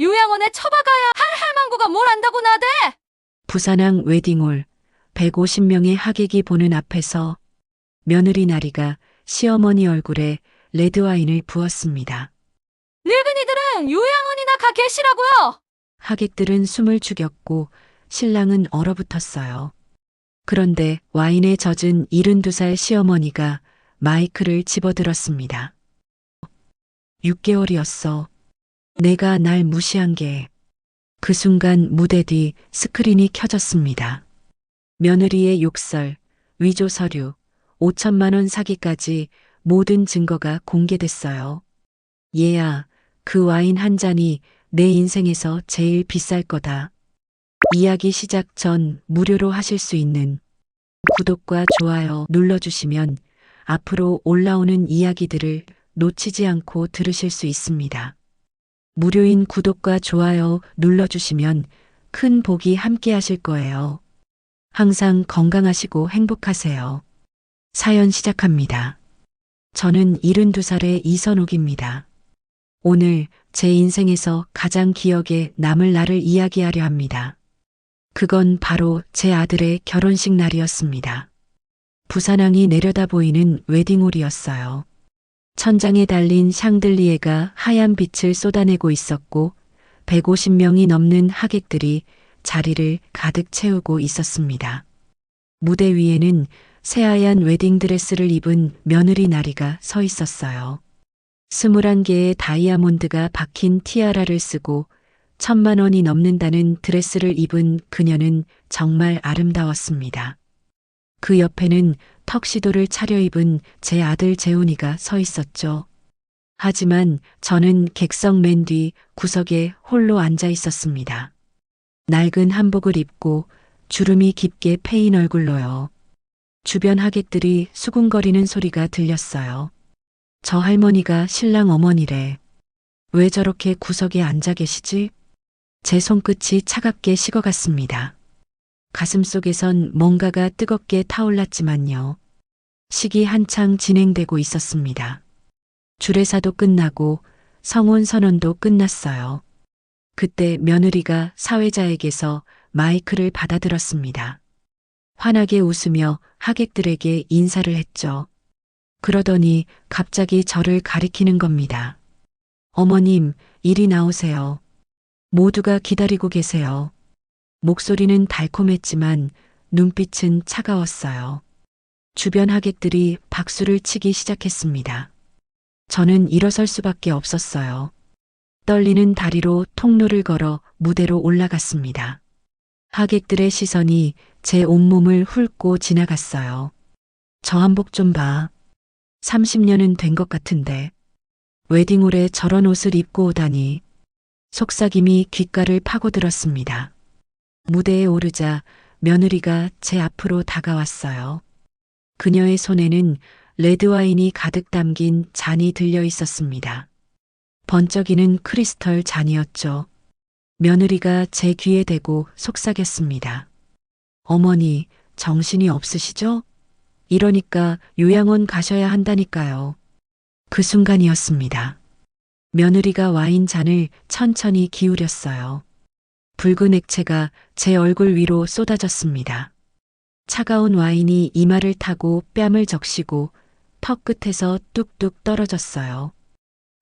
요양원에 처박아야 할 할망구가 뭘 안다고 나대? 부산항 웨딩홀 150명의 하객이 보는 앞에서 며느리 나리가 시어머니 얼굴에 레드와인을 부었습니다. 늙은이들은 요양원이나 가 계시라고요. 하객들은 숨을 죽였고 신랑은 얼어붙었어요. 그런데 와인에 젖은 72살 시어머니가 마이크를 집어들었습니다. 6개월이었어. 내가 날 무시한 게. 그 순간 무대 뒤 스크린이 켜졌습니다. 며느리의 욕설, 위조 서류, 5천만 원 사기까지 모든 증거가 공개됐어요. 얘야, 그 와인 한 잔이 내 인생에서 제일 비쌀 거다. 이야기 시작 전 무료로 하실 수 있는 구독과 좋아요 눌러주시면 앞으로 올라오는 이야기들을 놓치지 않고 들으실 수 있습니다. 무료인 구독과 좋아요 눌러주시면 큰 복이 함께 하실 거예요. 항상 건강하시고 행복하세요. 사연 시작합니다. 저는 72살의 이선옥입니다. 오늘 제 인생에서 가장 기억에 남을 날을 이야기하려 합니다. 그건 바로 제 아들의 결혼식 날이었습니다. 부산항이 내려다 보이는 웨딩홀이었어요. 천장에 달린 샹들리에가 하얀 빛을 쏟아내고 있었고 150명이 넘는 하객들이 자리를 가득 채우고 있었습니다. 무대 위에는 새하얀 웨딩드레스를 입은 며느리 나리가 서 있었어요. 21개의 다이아몬드가 박힌 티아라를 쓰고 1,000만 원이 넘는다는 드레스를 입은 그녀는 정말 아름다웠습니다. 그 옆에는 턱시도를 차려입은 제 아들 재훈이가 서 있었죠. 하지만 저는 객석 맨 뒤 구석에 홀로 앉아 있었습니다. 낡은 한복을 입고 주름이 깊게 패인 얼굴로요. 주변 하객들이 수군거리는 소리가 들렸어요. 저 할머니가 신랑 어머니래. 왜 저렇게 구석에 앉아 계시지? 제 손끝이 차갑게 식어갔습니다. 가슴속에선 뭔가가 뜨겁게 타올랐지만요. 식이 한창 진행되고 있었습니다. 주례사도 끝나고 성혼 선언도 끝났어요. 그때 며느리가 사회자에게서 마이크를 받아들었습니다. 환하게 웃으며 하객들에게 인사를 했죠. 그러더니 갑자기 저를 가리키는 겁니다. 어머님, 이리 나오세요. 모두가 기다리고 계세요. 목소리는 달콤했지만 눈빛은 차가웠어요. 주변 하객들이 박수를 치기 시작했습니다. 저는 일어설 수밖에 없었어요. 떨리는 다리로 통로를 걸어 무대로 올라갔습니다. 하객들의 시선이 제 온몸을 훑고 지나갔어요. 저 한복 좀 봐. 30년은 된 것 같은데. 웨딩홀에 저런 옷을 입고 오다니. 속삭임이 귓가를 파고들었습니다. 무대에 오르자 며느리가 제 앞으로 다가왔어요. 그녀의 손에는 레드와인이 가득 담긴 잔이 들려 있었습니다. 번쩍이는 크리스털 잔이었죠. 며느리가 제 귀에 대고 속삭였습니다. 어머니, 정신이 없으시죠? 이러니까 요양원 가셔야 한다니까요. 그 순간이었습니다. 며느리가 와인 잔을 천천히 기울였어요. 붉은 액체가 제 얼굴 위로 쏟아졌습니다. 차가운 와인이 이마를 타고 뺨을 적시고 턱 끝에서 뚝뚝 떨어졌어요.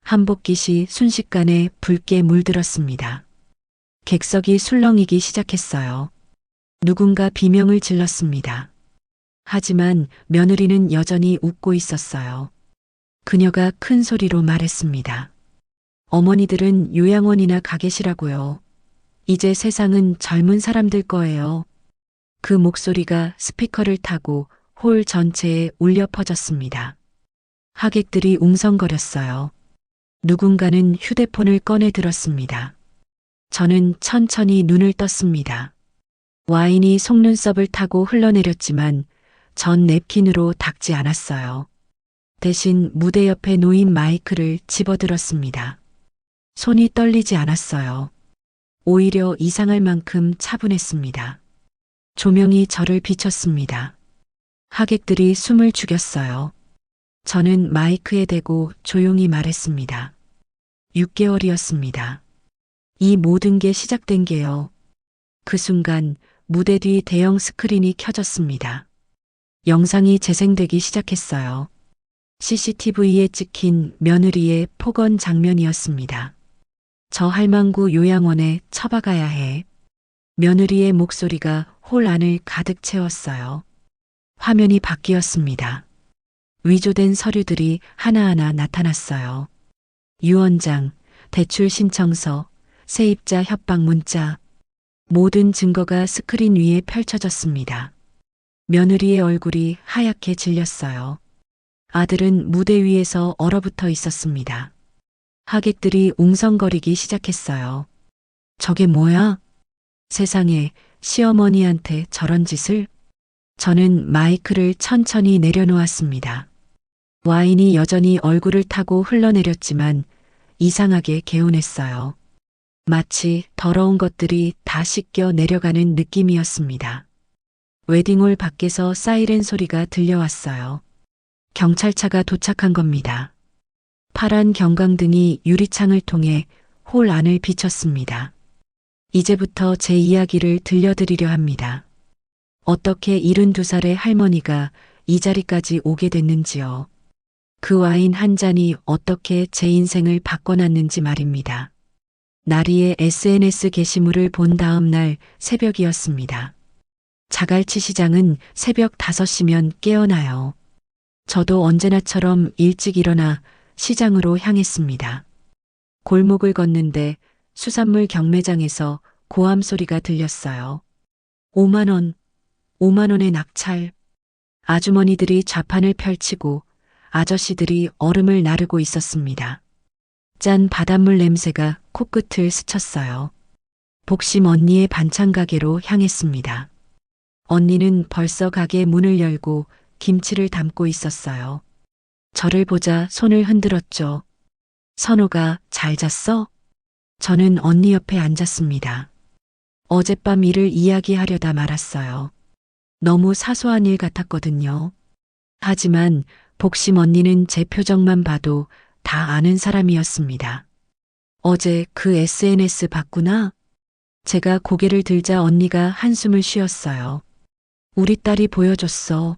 한복깃이 순식간에 붉게 물들었습니다. 객석이 술렁이기 시작했어요. 누군가 비명을 질렀습니다. 하지만 며느리는 여전히 웃고 있었어요. 그녀가 큰 소리로 말했습니다. 어머니들은 요양원이나 가 계시라고요. 이제 세상은 젊은 사람들 거예요. 그 목소리가 스피커를 타고 홀 전체에 울려 퍼졌습니다. 하객들이 웅성거렸어요. 누군가는 휴대폰을 꺼내 들었습니다. 저는 천천히 눈을 떴습니다. 와인이 속눈썹을 타고 흘러내렸지만 전 냅킨으로 닦지 않았어요. 대신 무대 옆에 놓인 마이크를 집어들었습니다. 손이 떨리지 않았어요. 오히려 이상할 만큼 차분했습니다. 조명이 저를 비췄습니다. 하객들이 숨을 죽였어요. 저는 마이크에 대고 조용히 말했습니다. 6개월이었습니다. 이 모든 게 시작된 게요. 그 순간 무대 뒤 대형 스크린이 켜졌습니다. 영상이 재생되기 시작했어요. CCTV에 찍힌 며느리의 폭언 장면이었습니다. 저 할망구 요양원에 처박아야 해. 며느리의 목소리가 홀 안을 가득 채웠어요. 화면이 바뀌었습니다. 위조된 서류들이 하나하나 나타났어요. 유언장, 대출 신청서, 세입자 협박 문자, 모든 증거가 스크린 위에 펼쳐졌습니다. 며느리의 얼굴이 하얗게 질렸어요. 아들은 무대 위에서 얼어붙어 있었습니다. 하객들이 웅성거리기 시작했어요. 저게 뭐야? 세상에 시어머니한테 저런 짓을? 저는 마이크를 천천히 내려놓았습니다. 와인이 여전히 얼굴을 타고 흘러내렸지만 이상하게 개운했어요. 마치 더러운 것들이 다 씻겨 내려가는 느낌이었습니다. 웨딩홀 밖에서 사이렌 소리가 들려왔어요. 경찰차가 도착한 겁니다. 파란 경광등이 유리창을 통해 홀 안을 비췄습니다. 이제부터 제 이야기를 들려드리려 합니다. 어떻게 72살의 할머니가 이 자리까지 오게 됐는지요. 그 와인 한 잔이 어떻게 제 인생을 바꿔놨는지 말입니다. 나리의 SNS 게시물을 본 다음 날 새벽이었습니다. 자갈치 시장은 새벽 5시면 깨어나요. 저도 언제나처럼 일찍 일어나 시장으로 향했습니다. 골목을 걷는데 수산물 경매장에서 고함 소리가 들렸어요. 5만 원, 5만 원의 낙찰. 아주머니들이 좌판을 펼치고 아저씨들이 얼음을 나르고 있었습니다. 짠 바닷물 냄새가 코끝을 스쳤어요. 복심 언니의 반찬 가게로 향했습니다. 언니는 벌써 가게 문을 열고 김치를 담고 있었어요. 저를 보자 손을 흔들었죠. 선호가 잘 잤어? 저는 언니 옆에 앉았습니다. 어젯밤 일을 이야기하려다 말았어요. 너무 사소한 일 같았거든요. 하지만 복심 언니는 제 표정만 봐도 다 아는 사람이었습니다. 어제 그 SNS 봤구나? 제가 고개를 들자 언니가 한숨을 쉬었어요. 우리 딸이 보여줬어.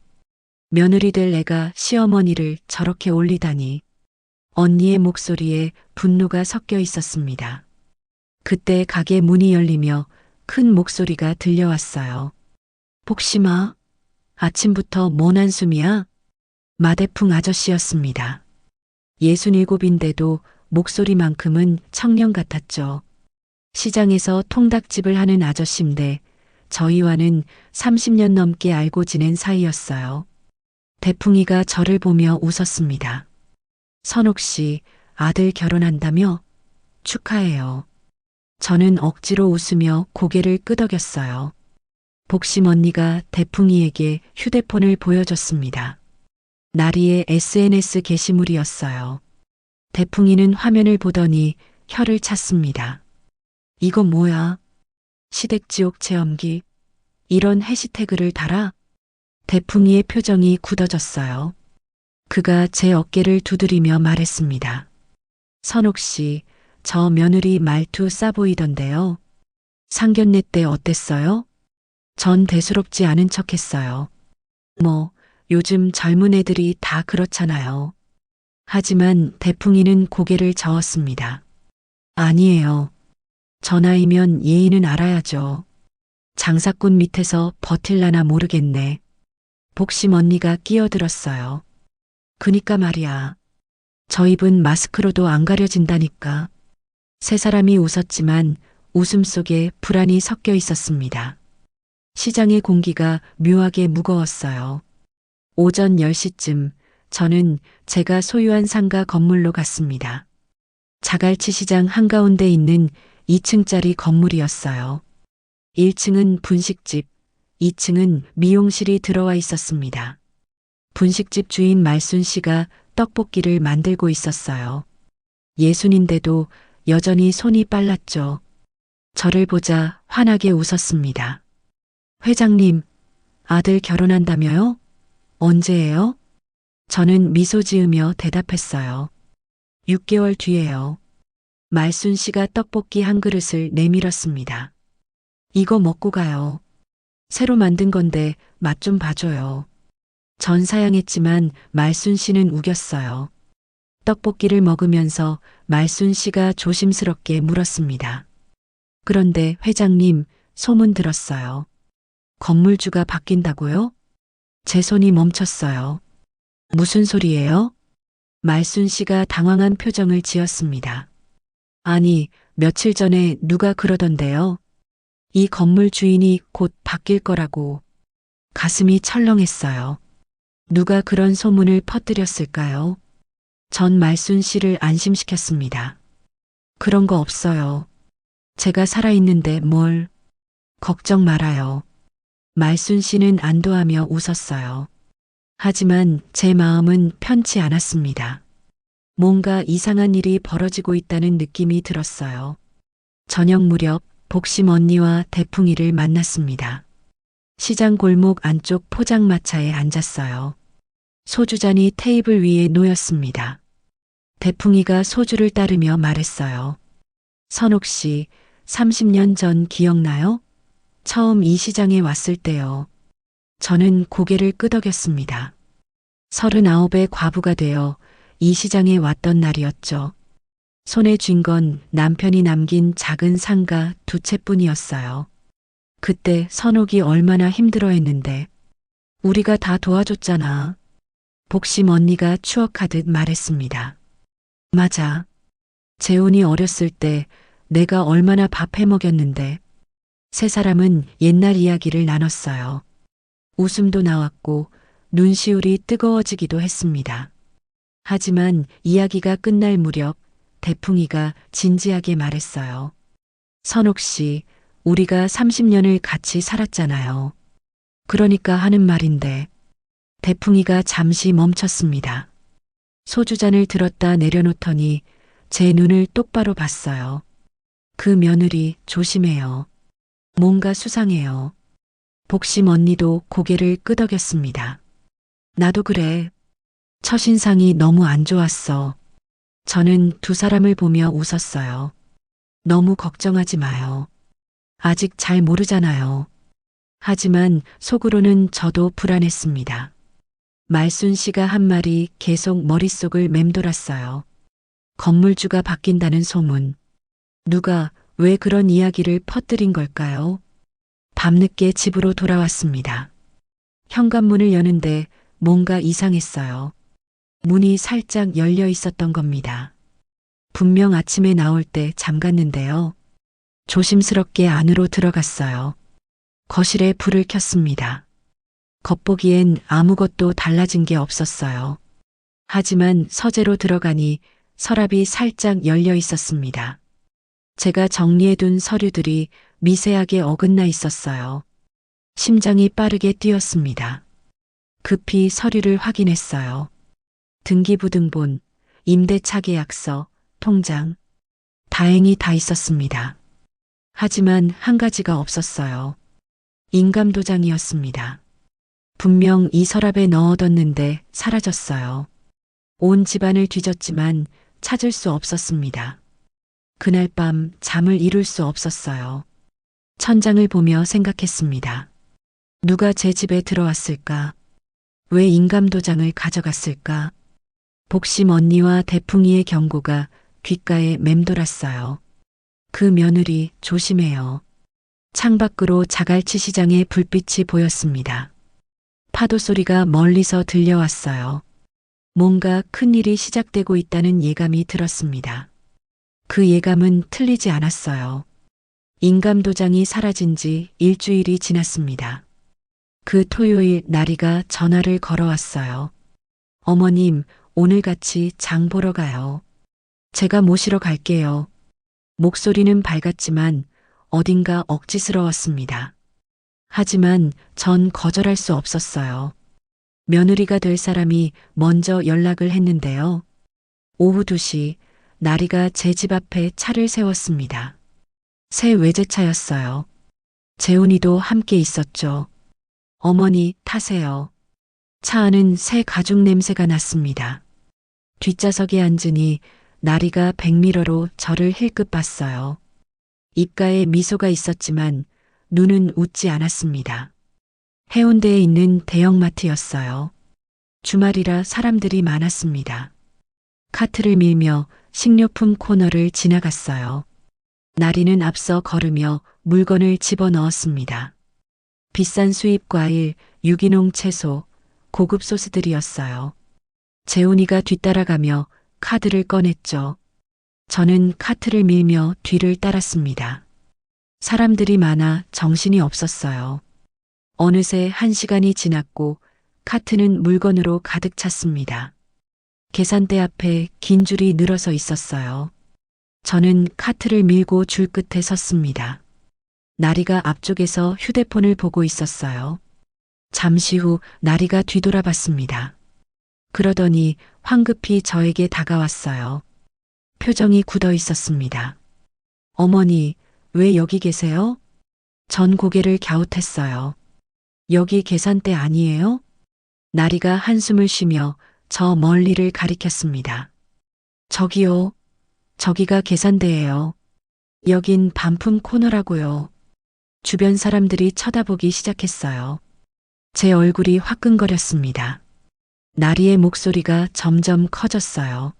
며느리 될 애가 시어머니를 저렇게 올리다니. 언니의 목소리에 분노가 섞여 있었습니다. 그때 가게 문이 열리며 큰 목소리가 들려왔어요. 복심아, 아침부터 뭔 한숨이야? 마대풍 아저씨였습니다. 67인데도 목소리만큼은 청년 같았죠. 시장에서 통닭집을 하는 아저씨인데 저희와는 30년 넘게 알고 지낸 사이였어요. 대풍이가 저를 보며 웃었습니다. 선옥 씨, 아들 결혼한다며? 축하해요. 저는 억지로 웃으며 고개를 끄덕였어요. 복심 언니가 대풍이에게 휴대폰을 보여줬습니다. 나리의 SNS 게시물이었어요. 대풍이는 화면을 보더니 혀를 찼습니다. 이거 뭐야? 시댁지옥 체험기. 이런 해시태그를 달아? 대풍이의 표정이 굳어졌어요. 그가 제 어깨를 두드리며 말했습니다. 선옥 씨, 저 며느리 말투 싸 보이던데요. 상견례 때 어땠어요? 전 대수롭지 않은 척했어요. 뭐, 요즘 젊은 애들이 다 그렇잖아요. 하지만 대풍이는 고개를 저었습니다. 아니에요. 저 나이면 예의는 알아야죠. 장사꾼 밑에서 버틸라나 모르겠네. 복심 언니가 끼어들었어요. 그니까 말이야. 저 입은 마스크로도 안 가려진다니까. 세 사람이 웃었지만 웃음 속에 불안이 섞여 있었습니다. 시장의 공기가 묘하게 무거웠어요. 오전 10시쯤 저는 제가 소유한 상가 건물로 갔습니다. 자갈치 시장 한가운데 있는 2층짜리 건물이었어요. 1층은 분식집, 2층은 미용실이 들어와 있었습니다. 분식집 주인 말순 씨가 떡볶이를 만들고 있었어요. 예순인데도 여전히 손이 빨랐죠. 저를 보자 환하게 웃었습니다. 회장님, 아들 결혼한다며요? 언제예요? 저는 미소 지으며 대답했어요. 6개월 뒤에요. 말순 씨가 떡볶이 한 그릇을 내밀었습니다. 이거 먹고 가요. 새로 만든 건데 맛 좀 봐줘요. 전 사양했지만 말순 씨는 우겼어요. 떡볶이를 먹으면서 말순 씨가 조심스럽게 물었습니다. 그런데 회장님, 소문 들었어요. 건물주가 바뀐다고요? 제 손이 멈췄어요. 무슨 소리예요? 말순 씨가 당황한 표정을 지었습니다. 아니, 며칠 전에 누가 그러던데요. 이 건물 주인이 곧 바뀔 거라고. 가슴이 철렁했어요. 누가 그런 소문을 퍼뜨렸을까요? 전 말순 씨를 안심시켰습니다. 그런 거 없어요. 제가 살아있는데 뭘. 걱정 말아요. 말순 씨는 안도하며 웃었어요. 하지만 제 마음은 편치 않았습니다. 뭔가 이상한 일이 벌어지고 있다는 느낌이 들었어요. 저녁 무렵 복심 언니와 대풍이를 만났습니다. 시장 골목 안쪽 포장마차에 앉았어요. 소주잔이 테이블 위에 놓였습니다. 대풍이가 소주를 따르며 말했어요. 선옥 씨, 30년 전 기억나요? 처음 이 시장에 왔을 때요. 저는 고개를 끄덕였습니다. 39의 과부가 되어 이 시장에 왔던 날이었죠. 손에 쥔 건 남편이 남긴 작은 상가 2채뿐이었어요. 그때 선옥이 얼마나 힘들어했는데 우리가 다 도와줬잖아. 복심 언니가 추억하듯 말했습니다. 맞아. 재훈이 어렸을 때 내가 얼마나 밥 해먹였는데. 세 사람은 옛날 이야기를 나눴어요. 웃음도 나왔고 눈시울이 뜨거워지기도 했습니다. 하지만 이야기가 끝날 무렵 대풍이가 진지하게 말했어요. 선옥 씨, 우리가 30년을 같이 살았잖아요. 그러니까 하는 말인데. 대풍이가 잠시 멈췄습니다. 소주잔을 들었다 내려놓더니 제 눈을 똑바로 봤어요. 그 며느리 조심해요. 뭔가 수상해요. 복심 언니도 고개를 끄덕였습니다. 나도 그래. 첫인상이 너무 안 좋았어. 저는 두 사람을 보며 웃었어요. 너무 걱정하지 마요. 아직 잘 모르잖아요. 하지만 속으로는 저도 불안했습니다. 말순 씨가 한 말이 계속 머릿속을 맴돌았어요. 건물주가 바뀐다는 소문. 누가 왜 그런 이야기를 퍼뜨린 걸까요? 밤늦게 집으로 돌아왔습니다. 현관문을 여는데 뭔가 이상했어요. 문이 살짝 열려 있었던 겁니다. 분명 아침에 나올 때 잠갔는데요. 조심스럽게 안으로 들어갔어요. 거실에 불을 켰습니다. 겉보기엔 아무것도 달라진 게 없었어요. 하지만 서재로 들어가니 서랍이 살짝 열려 있었습니다. 제가 정리해둔 서류들이 미세하게 어긋나 있었어요. 심장이 빠르게 뛰었습니다. 급히 서류를 확인했어요. 등기부등본, 임대차 계약서, 통장. 다행히 다 있었습니다. 하지만 한 가지가 없었어요. 인감도장이었습니다. 분명 이 서랍에 넣어뒀는데 사라졌어요. 온 집안을 뒤졌지만 찾을 수 없었습니다. 그날 밤 잠을 이룰 수 없었어요. 천장을 보며 생각했습니다. 누가 제 집에 들어왔을까? 왜 인감도장을 가져갔을까? 복심 언니와 대풍이의 경고가 귓가에 맴돌았어요. 그 며느리 조심해요. 창밖으로 자갈치 시장의 불빛이 보였습니다. 파도 소리가 멀리서 들려왔어요. 뭔가 큰일이 시작되고 있다는 예감이 들었습니다. 그 예감은 틀리지 않았어요. 인감도장이 사라진 지 일주일이 지났습니다. 그 토요일 나리가 전화를 걸어왔어요. 어머님, 오늘 같이 장 보러 가요. 제가 모시러 갈게요. 목소리는 밝았지만 어딘가 억지스러웠습니다. 하지만 전 거절할 수 없었어요. 며느리가 될 사람이 먼저 연락을 했는데요. 오후 2시 나리가 제 집 앞에 차를 세웠습니다. 새 외제차였어요. 재훈이도 함께 있었죠. 어머니 타세요. 차 안은 새 가죽 냄새가 났습니다. 뒷좌석에 앉으니 나리가 백미러로 저를 힐끗 봤어요. 입가에 미소가 있었지만 눈은 웃지 않았습니다. 해운대에 있는 대형마트였어요. 주말이라 사람들이 많았습니다. 카트를 밀며 식료품 코너를 지나갔어요. 나리는 앞서 걸으며 물건을 집어넣었습니다. 비싼 수입 과일, 유기농 채소, 고급 소스들이었어요. 재훈이가 뒤따라가며 카드를 꺼냈죠. 저는 카트를 밀며 뒤를 따랐습니다. 사람들이 많아 정신이 없었어요. 어느새 1시간이 지났고 카트는 물건으로 가득 찼습니다. 계산대 앞에 긴 줄이 늘어서 있었어요. 저는 카트를 밀고 줄 끝에 섰습니다. 나리가 앞쪽에서 휴대폰을 보고 있었어요. 잠시 후 나리가 뒤돌아봤습니다. 그러더니 황급히 저에게 다가왔어요. 표정이 굳어 있었습니다. 어머니, 왜 여기 계세요? 전 고개를 갸웃했어요. 여기 계산대 아니에요? 나리가 한숨을 쉬며 저 멀리를 가리켰습니다. 저기요. 저기가 계산대예요. 여긴 반품 코너라고요. 주변 사람들이 쳐다보기 시작했어요. 제 얼굴이 화끈거렸습니다. 나리의 목소리가 점점 커졌어요.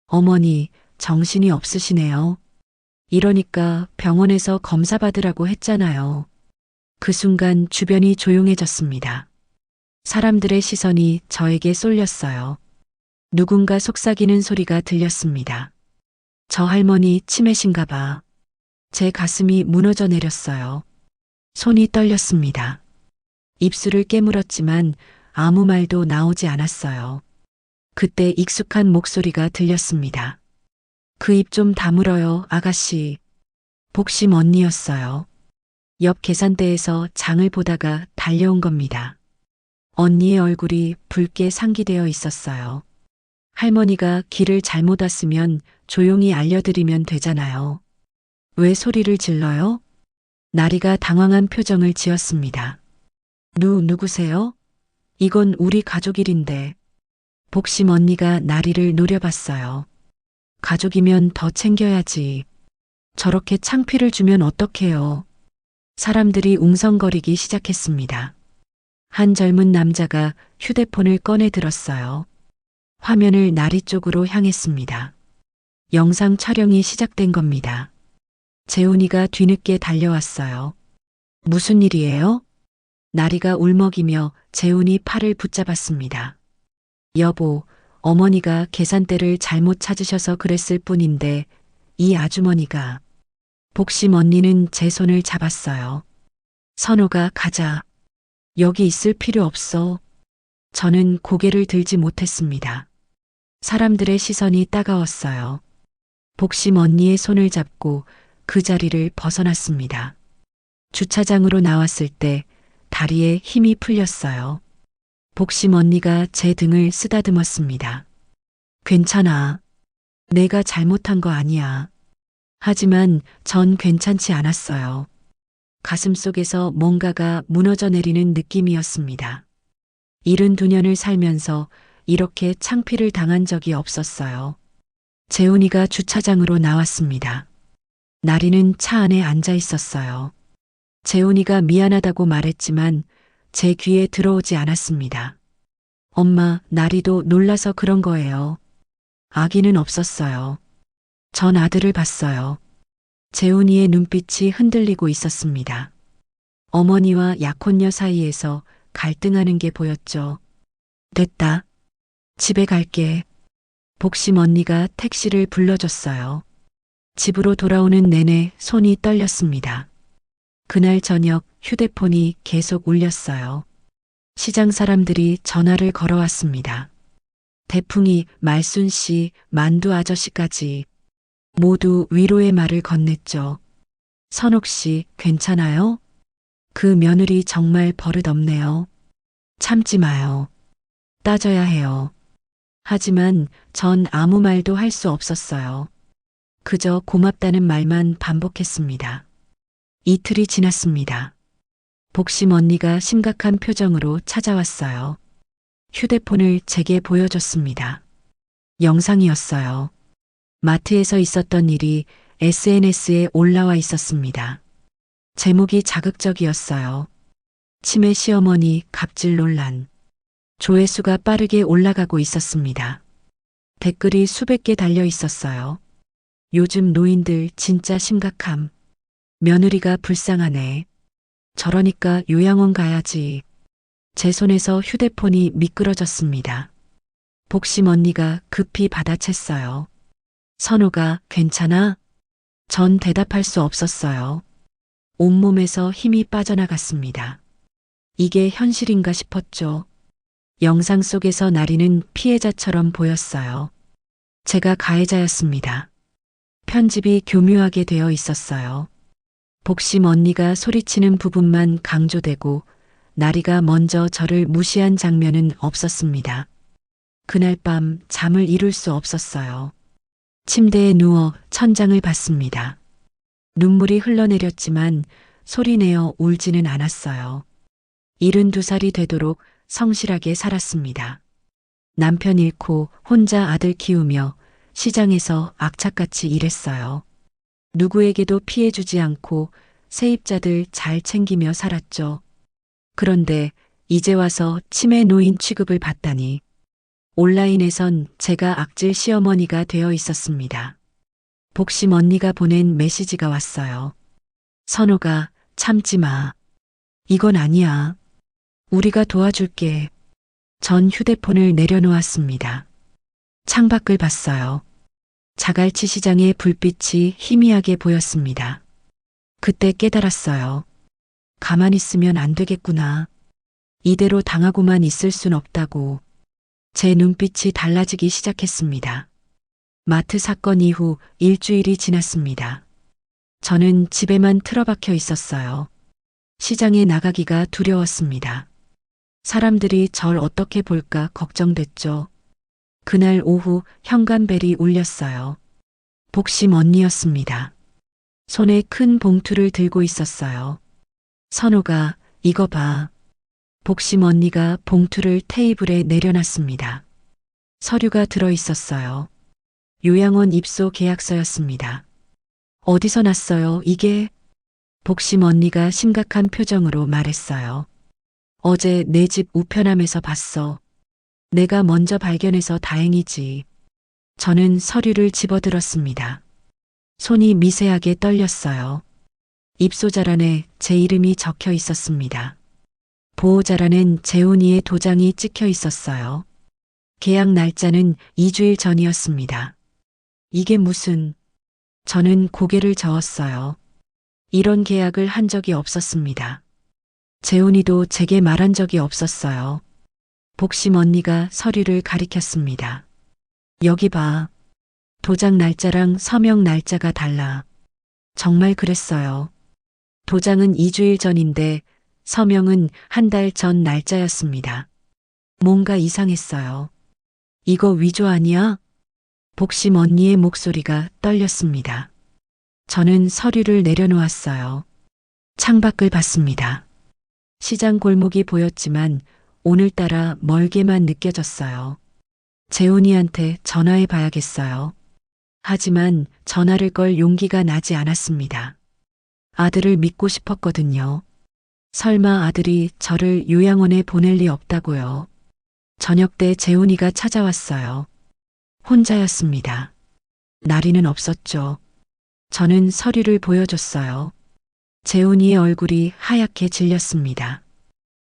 어머니, 정신이 없으시네요. 이러니까 병원에서 검사 받으라고 했잖아요. 그 순간 주변이 조용해졌습니다. 사람들의 시선이 저에게 쏠렸어요. 누군가 속삭이는 소리가 들렸습니다. 저 할머니 치매신가 봐. 제 가슴이 무너져 내렸어요. 손이 떨렸습니다. 입술을 깨물었지만 아무 말도 나오지 않았어요. 그때 익숙한 목소리가 들렸습니다. 그 입 좀 다물어요, 아가씨. 복심 언니였어요. 옆 계산대에서 장을 보다가 달려온 겁니다. 언니의 얼굴이 붉게 상기되어 있었어요. 할머니가 길을 잘못 왔으면 조용히 알려드리면 되잖아요. 왜 소리를 질러요? 나리가 당황한 표정을 지었습니다. 누구세요? 이건 우리 가족 일인데. 복심 언니가 나리를 노려봤어요. 가족이면 더 챙겨야지. 저렇게 창피를 주면 어떡해요. 사람들이 웅성거리기 시작했습니다. 한 젊은 남자가 휴대폰을 꺼내 들었어요. 화면을 나리 쪽으로 향했습니다. 영상 촬영이 시작된 겁니다. 재훈이가 뒤늦게 달려왔어요. 무슨 일이에요? 나리가 울먹이며 재훈이 팔을 붙잡았습니다. 여보, 어머니가 계산대를 잘못 찾으셔서 그랬을 뿐인데 이 아주머니가. 복심 언니는 제 손을 잡았어요. 선호가 가자. 여기 있을 필요 없어. 저는 고개를 들지 못했습니다. 사람들의 시선이 따가웠어요. 복심 언니의 손을 잡고 그 자리를 벗어났습니다. 주차장으로 나왔을 때 다리에 힘이 풀렸어요. 복심 언니가 제 등을 쓰다듬었습니다. 괜찮아. 내가 잘못한 거 아니야. 하지만 전 괜찮지 않았어요. 가슴속에서 뭔가가 무너져 내리는 느낌이었습니다. 72년을 살면서 이렇게 창피를 당한 적이 없었어요. 재훈이가 주차장으로 나왔습니다. 나리는 차 안에 앉아 있었어요. 재훈이가 미안하다고 말했지만 제 귀에 들어오지 않았습니다. 엄마, 나리도 놀라서 그런 거예요. 아기는 없었어요. 전 아들을 봤어요. 재훈이의 눈빛이 흔들리고 있었습니다. 어머니와 약혼녀 사이에서 갈등하는 게 보였죠. 됐다. 집에 갈게. 복심 언니가 택시를 불러줬어요. 집으로 돌아오는 내내 손이 떨렸습니다. 그날 저녁 휴대폰이 계속 울렸어요. 시장 사람들이 전화를 걸어왔습니다. 대풍이, 말순 씨, 만두 아저씨까지 모두 위로의 말을 건넸죠. 선옥 씨, 괜찮아요? 그 며느리 정말 버릇없네요. 참지 마요. 따져야 해요. 하지만 전 아무 말도 할 수 없었어요. 그저 고맙다는 말만 반복했습니다. 이틀이 지났습니다. 복심 언니가 심각한 표정으로 찾아왔어요. 휴대폰을 제게 보여줬습니다. 영상이었어요. 마트에서 있었던 일이 SNS에 올라와 있었습니다. 제목이 자극적이었어요. 치매 시어머니 갑질 논란. 조회수가 빠르게 올라가고 있었습니다. 댓글이 수백 개 달려 있었어요. 요즘 노인들 진짜 심각함. 며느리가 불쌍하네. 저러니까 요양원 가야지. 제 손에서 휴대폰이 미끄러졌습니다. 복심 언니가 급히 받아챘어요. 선호가 괜찮아? 전 대답할 수 없었어요. 온몸에서 힘이 빠져나갔습니다. 이게 현실인가 싶었죠. 영상 속에서 나리는 피해자처럼 보였어요. 제가 가해자였습니다. 편집이 교묘하게 되어 있었어요. 복심 언니가 소리치는 부분만 강조되고 나리가 먼저 저를 무시한 장면은 없었습니다. 그날 밤 잠을 이룰 수 없었어요. 침대에 누워 천장을 봤습니다. 눈물이 흘러내렸지만 소리내어 울지는 않았어요. 72살이 되도록 성실하게 살았습니다. 남편 잃고 혼자 아들 키우며 시장에서 악착같이 일했어요. 누구에게도 피해주지 않고 세입자들 잘 챙기며 살았죠. 그런데 이제 와서 치매 노인 취급을 받다니. 온라인에선 제가 악질 시어머니가 되어 있었습니다. 복심 언니가 보낸 메시지가 왔어요. 선호가 참지 마. 이건 아니야. 우리가 도와줄게. 전 휴대폰을 내려놓았습니다. 창밖을 봤어요. 자갈치 시장의 불빛이 희미하게 보였습니다. 그때 깨달았어요. 가만히 있으면 안 되겠구나. 이대로 당하고만 있을 순 없다고. 제 눈빛이 달라지기 시작했습니다. 마트 사건 이후 일주일이 지났습니다. 저는 집에만 틀어박혀 있었어요. 시장에 나가기가 두려웠습니다. 사람들이 절 어떻게 볼까 걱정됐죠. 그날 오후 현관벨이 울렸어요. 복심 언니였습니다. 손에 큰 봉투를 들고 있었어요. 선호가 이거 봐. 복심 언니가 봉투를 테이블에 내려놨습니다. 서류가 들어 있었어요. 요양원 입소 계약서였습니다. 어디서 났어요, 이게? 복심 언니가 심각한 표정으로 말했어요. 어제 내 집 우편함에서 봤어. 내가 먼저 발견해서 다행이지. 저는 서류를 집어들었습니다. 손이 미세하게 떨렸어요. 입소자란에 제 이름이 적혀 있었습니다. 보호자란엔 재훈이의 도장이 찍혀 있었어요. 계약 날짜는 2주일 전이었습니다. 이게 무슨... 저는 고개를 저었어요. 이런 계약을 한 적이 없었습니다. 재훈이도 제게 말한 적이 없었어요. 복심 언니가 서류를 가리켰습니다. 여기 봐. 도장 날짜랑 서명 날짜가 달라. 정말 그랬어요. 도장은 2주일 전인데 서명은 한 달 전 날짜였습니다. 뭔가 이상했어요. 이거 위조 아니야? 복심 언니의 목소리가 떨렸습니다. 저는 서류를 내려놓았어요. 창밖을 봤습니다. 시장 골목이 보였지만 오늘따라 멀게만 느껴졌어요. 재훈이한테 전화해 봐야겠어요. 하지만 전화를 걸 용기가 나지 않았습니다. 아들을 믿고 싶었거든요. 설마 아들이 저를 요양원에 보낼 리 없다고요. 저녁 때 재훈이가 찾아왔어요. 혼자였습니다. 나리는 없었죠. 저는 서류를 보여줬어요. 재훈이의 얼굴이 하얗게 질렸습니다.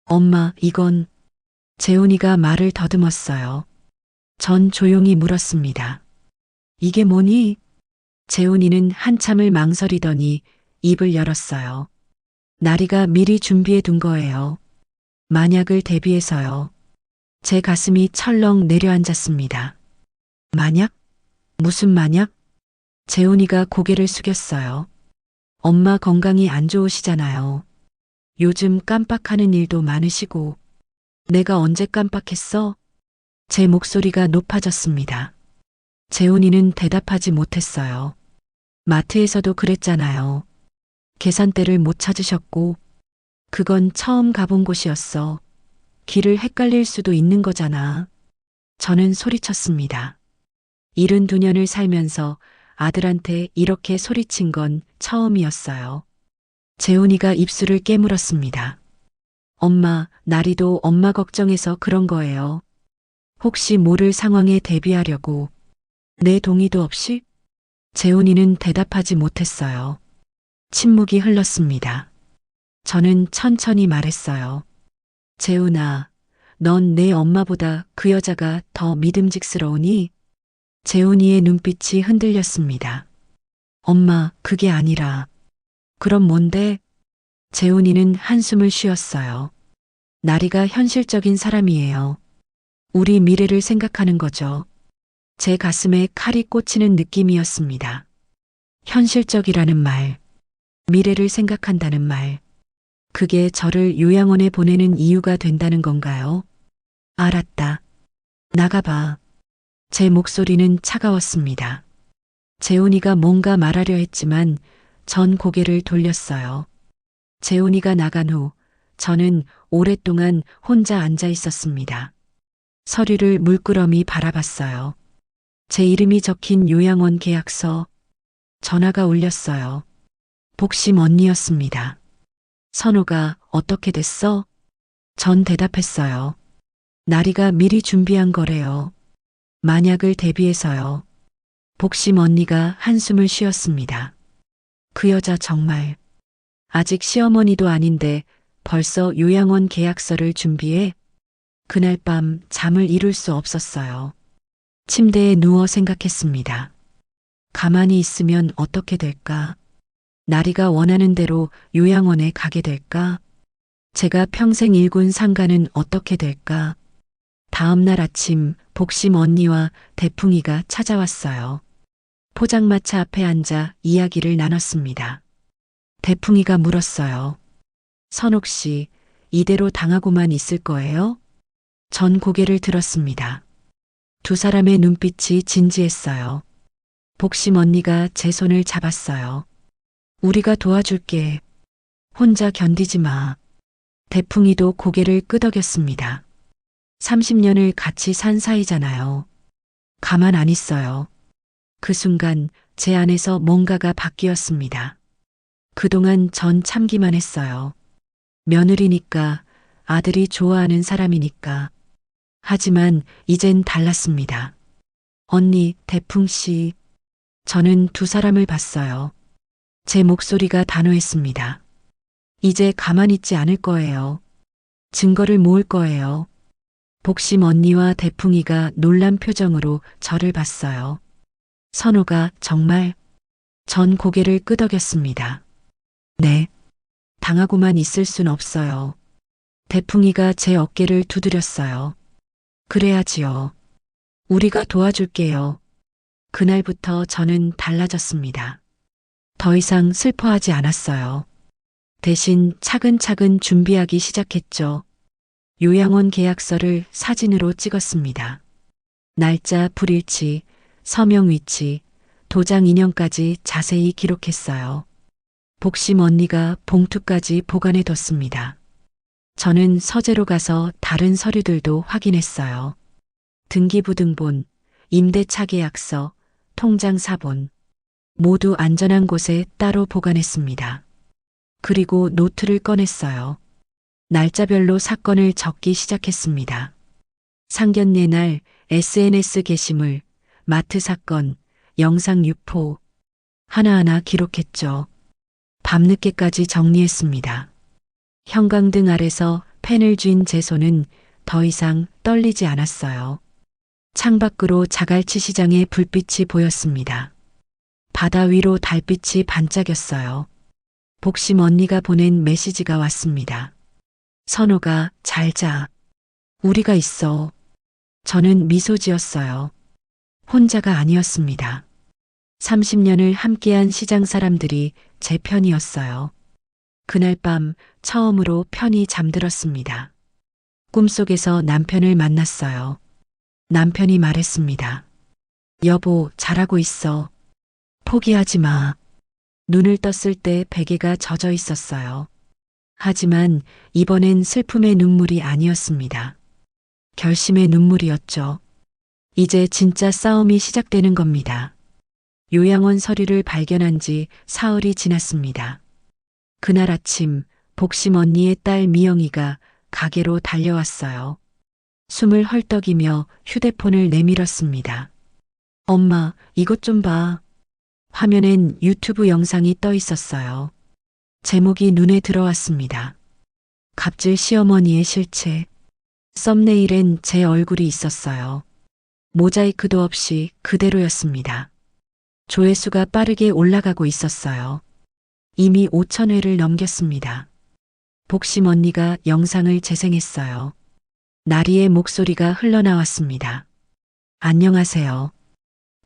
엄마, 이건... 재훈이가 말을 더듬었어요. 전 조용히 물었습니다. 이게 뭐니? 재훈이는 한참을 망설이더니 입을 열었어요. 나리가 미리 준비해 둔 거예요. 만약을 대비해서요. 제 가슴이 철렁 내려앉았습니다. 만약? 무슨 만약? 재훈이가 고개를 숙였어요. 엄마 건강이 안 좋으시잖아요. 요즘 깜빡하는 일도 많으시고. 내가 언제 깜빡했어? 제 목소리가 높아졌습니다. 재훈이는 대답하지 못했어요. 마트에서도 그랬잖아요. 계산대를 못 찾으셨고, 그건 처음 가본 곳이었어. 길을 헷갈릴 수도 있는 거잖아. 저는 소리쳤습니다. 72년을 살면서 아들한테 이렇게 소리친 건 처음이었어요. 재훈이가 입술을 깨물었습니다. 엄마, 나리도 엄마 걱정해서 그런 거예요. 혹시 모를 상황에 대비하려고. 내 동의도 없이? 재훈이는 대답하지 못했어요. 침묵이 흘렀습니다. 저는 천천히 말했어요. 재훈아, 넌 내 엄마보다 그 여자가 더 믿음직스러우니? 재훈이의 눈빛이 흔들렸습니다. 엄마, 그게 아니라. 그럼 뭔데? 재훈이는 한숨을 쉬었어요. 나리가 현실적인 사람이에요. 우리 미래를 생각하는 거죠. 제 가슴에 칼이 꽂히는 느낌이었습니다. 현실적이라는 말, 미래를 생각한다는 말, 그게 저를 요양원에 보내는 이유가 된다는 건가요? 알았다. 나가봐. 제 목소리는 차가웠습니다. 재훈이가 뭔가 말하려 했지만 전 고개를 돌렸어요. 재훈이가 나간 후 저는 오랫동안 혼자 앉아 있었습니다. 서류를 물끄러미 바라봤어요. 제 이름이 적힌 요양원 계약서. 전화가 울렸어요. 복심 언니였습니다. 선호가 어떻게 됐어? 전 대답했어요. 나리가 미리 준비한 거래요. 만약을 대비해서요. 복심 언니가 한숨을 쉬었습니다. 그 여자 정말 아직 시어머니도 아닌데 벌써 요양원 계약서를 준비해? 그날 밤 잠을 이룰 수 없었어요. 침대에 누워 생각했습니다. 가만히 있으면 어떻게 될까? 나리가 원하는 대로 요양원에 가게 될까? 제가 평생 일군 상가는 어떻게 될까? 다음 날 아침 복심 언니와 대풍이가 찾아왔어요. 포장마차 앞에 앉아 이야기를 나눴습니다. 대풍이가 물었어요. 선옥 씨, 이대로 당하고만 있을 거예요? 전 고개를 들었습니다. 두 사람의 눈빛이 진지했어요. 복심 언니가 제 손을 잡았어요. 우리가 도와줄게. 혼자 견디지 마. 대풍이도 고개를 끄덕였습니다. 30년을 같이 산 사이잖아요. 가만 안 있어요. 그 순간 제 안에서 뭔가가 바뀌었습니다. 그동안 전 참기만 했어요. 며느리니까, 아들이 좋아하는 사람이니까. 하지만 이젠 달랐습니다. 언니, 대풍씨. 저는 두 사람을 봤어요. 제 목소리가 단호했습니다. 이제 가만히 있지 않을 거예요. 증거를 모을 거예요. 복심 언니와 대풍이가 놀란 표정으로 저를 봤어요. 선호가 정말? 전 고개를 끄덕였습니다. 네. 당하고만 있을 순 없어요. 대풍이가 제 어깨를 두드렸어요. 그래야지요. 우리가 도와줄게요. 그날부터 저는 달라졌습니다. 더 이상 슬퍼하지 않았어요. 대신 차근차근 준비하기 시작했죠. 요양원 계약서를 사진으로 찍었습니다. 날짜, 불일치, 서명 위치, 도장 인형까지 자세히 기록했어요. 복심 언니가 봉투까지 보관해 뒀습니다. 저는 서재로 가서 다른 서류들도 확인했어요. 등기부등본, 임대차 계약서, 통장 사본, 모두 안전한 곳에 따로 보관했습니다. 그리고 노트를 꺼냈어요. 날짜별로 사건을 적기 시작했습니다. 상견례 날, SNS 게시물, 마트 사건, 영상 유포, 하나하나 기록했죠. 밤늦게까지 정리했습니다. 형광등 아래서 펜을 쥔 제 손은 더 이상 떨리지 않았어요. 창밖으로 자갈치 시장의 불빛이 보였습니다. 바다 위로 달빛이 반짝였어요. 복심 언니가 보낸 메시지가 왔습니다. 선호가 잘 자. 우리가 있어. 저는 미소 지었어요. 혼자가 아니었습니다. 30년을 함께한 시장 사람들이 제 편이었어요. 그날 밤 처음으로 편히 잠들었습니다. 꿈속에서 남편을 만났어요. 남편이 말했습니다. 여보, 잘하고 있어. 포기하지 마. 눈을 떴을 때 베개가 젖어 있었어요. 하지만 이번엔 슬픔의 눈물이 아니었습니다. 결심의 눈물이었죠. 이제 진짜 싸움이 시작되는 겁니다. 요양원 서류를 발견한 지 사흘이 지났습니다. 그날 아침 복심 언니의 딸 미영이가 가게로 달려왔어요. 숨을 헐떡이며 휴대폰을 내밀었습니다. 엄마, 이것 좀 봐. 화면엔 유튜브 영상이 떠 있었어요. 제목이 눈에 들어왔습니다. 갑질 시어머니의 실체. 썸네일엔 제 얼굴이 있었어요. 모자이크도 없이 그대로였습니다. 조회수가 빠르게 올라가고 있었어요. 이미 5,000회를 넘겼습니다. 복심 언니가 영상을 재생했어요. 나리의 목소리가 흘러나왔습니다. 안녕하세요.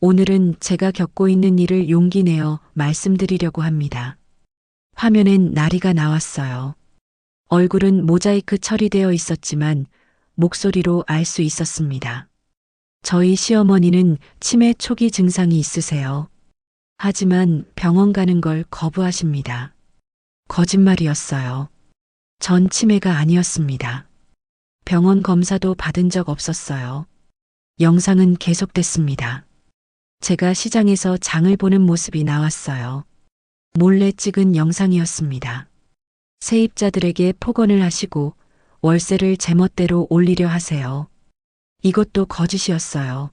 오늘은 제가 겪고 있는 일을 용기 내어 말씀드리려고 합니다. 화면엔 나리가 나왔어요. 얼굴은 모자이크 처리되어 있었지만 목소리로 알 수 있었습니다. 저희 시어머니는 치매 초기 증상이 있으세요. 하지만 병원 가는 걸 거부하십니다. 거짓말이었어요. 전 치매가 아니었습니다. 병원 검사도 받은 적 없었어요. 영상은 계속됐습니다. 제가 시장에서 장을 보는 모습이 나왔어요. 몰래 찍은 영상이었습니다. 세입자들에게 폭언을 하시고 월세를 제멋대로 올리려 하세요. 이것도 거짓이었어요.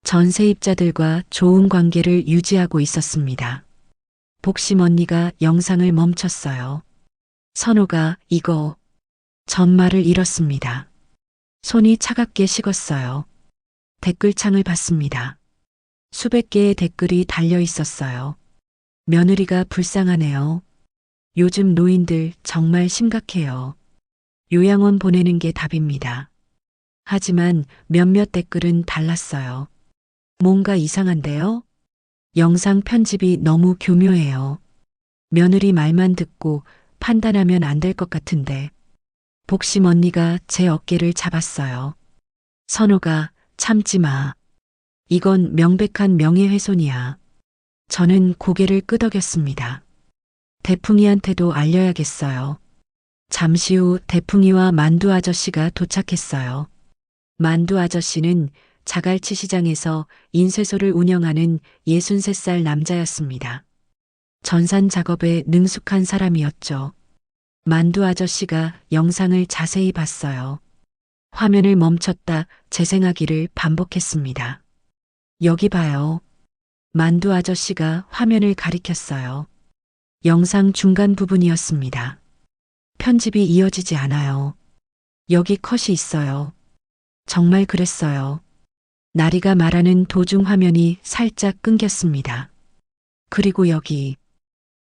전 세입자들과 좋은 관계를 유지하고 있었습니다. 복심 언니가 영상을 멈췄어요. 선호가 이거 전말을 잃었습니다. 손이 차갑게 식었어요. 댓글창을 봤습니다. 수백 개의 댓글이 달려 있었어요. 며느리가 불쌍하네요. 요즘 노인들 정말 심각해요. 요양원 보내는 게 답입니다. 하지만 몇몇 댓글은 달랐어요. 뭔가 이상한데요? 영상 편집이 너무 교묘해요. 며느리 말만 듣고 판단하면 안 될 것 같은데. 복심 언니가 제 어깨를 잡았어요. 선호가 참지 마. 이건 명백한 명예훼손이야. 저는 고개를 끄덕였습니다. 대풍이한테도 알려야겠어요. 잠시 후 대풍이와 만두 아저씨가 도착했어요. 만두 아저씨는 자갈치 시장에서 인쇄소를 운영하는 63살 남자였습니다. 전산 작업에 능숙한 사람이었죠. 만두 아저씨가 영상을 자세히 봤어요. 화면을 멈췄다 재생하기를 반복했습니다. 여기 봐요. 만두 아저씨가 화면을 가리켰어요. 영상 중간 부분이었습니다. 편집이 이어지지 않아요. 여기 컷이 있어요. 정말 그랬어요. 나리가 말하는 도중 화면이 살짝 끊겼습니다. 그리고 여기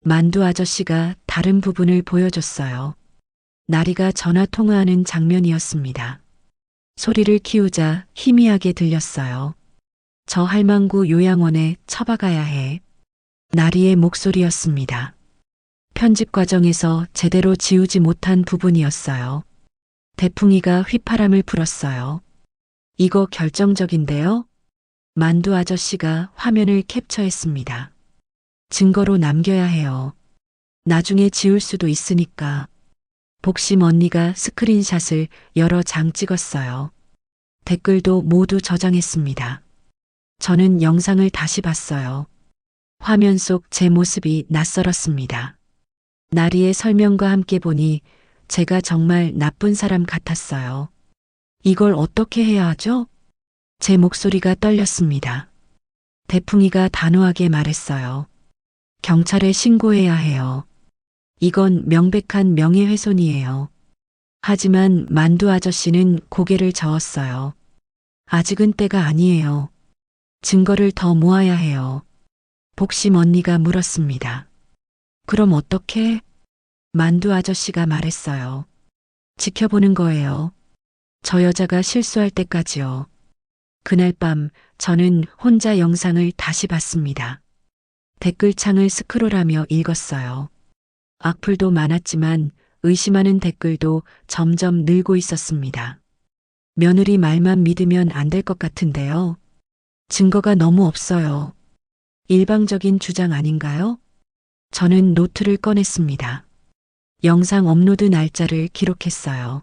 만두 아저씨가 다른 부분을 보여줬어요. 나리가 전화 통화하는 장면이었습니다. 소리를 키우자 희미하게 들렸어요. 저 할망구 요양원에 처박아야 해. 나리의 목소리였습니다. 편집 과정에서 제대로 지우지 못한 부분이었어요. 대풍이가 휘파람을 불었어요. 이거 결정적인데요? 만두 아저씨가 화면을 캡처했습니다. 증거로 남겨야 해요. 나중에 지울 수도 있으니까. 복심 언니가 스크린샷을 여러 장 찍었어요. 댓글도 모두 저장했습니다. 저는 영상을 다시 봤어요. 화면 속 제 모습이 낯설었습니다. 나리의 설명과 함께 보니 제가 정말 나쁜 사람 같았어요. 이걸 어떻게 해야 하죠? 제 목소리가 떨렸습니다. 대풍이가 단호하게 말했어요. 경찰에 신고해야 해요. 이건 명백한 명예훼손이에요. 하지만 만두 아저씨는 고개를 저었어요. 아직은 때가 아니에요. 증거를 더 모아야 해요. 복심 언니가 물었습니다. 그럼 어떻게? 만두 아저씨가 말했어요. 지켜보는 거예요. 저 여자가 실수할 때까지요. 그날 밤 저는 혼자 영상을 다시 봤습니다. 댓글창을 스크롤하며 읽었어요. 악플도 많았지만 의심하는 댓글도 점점 늘고 있었습니다. 며느리 말만 믿으면 안 될 것 같은데요. 증거가 너무 없어요. 일방적인 주장 아닌가요? 저는 노트를 꺼냈습니다. 영상 업로드 날짜를 기록했어요.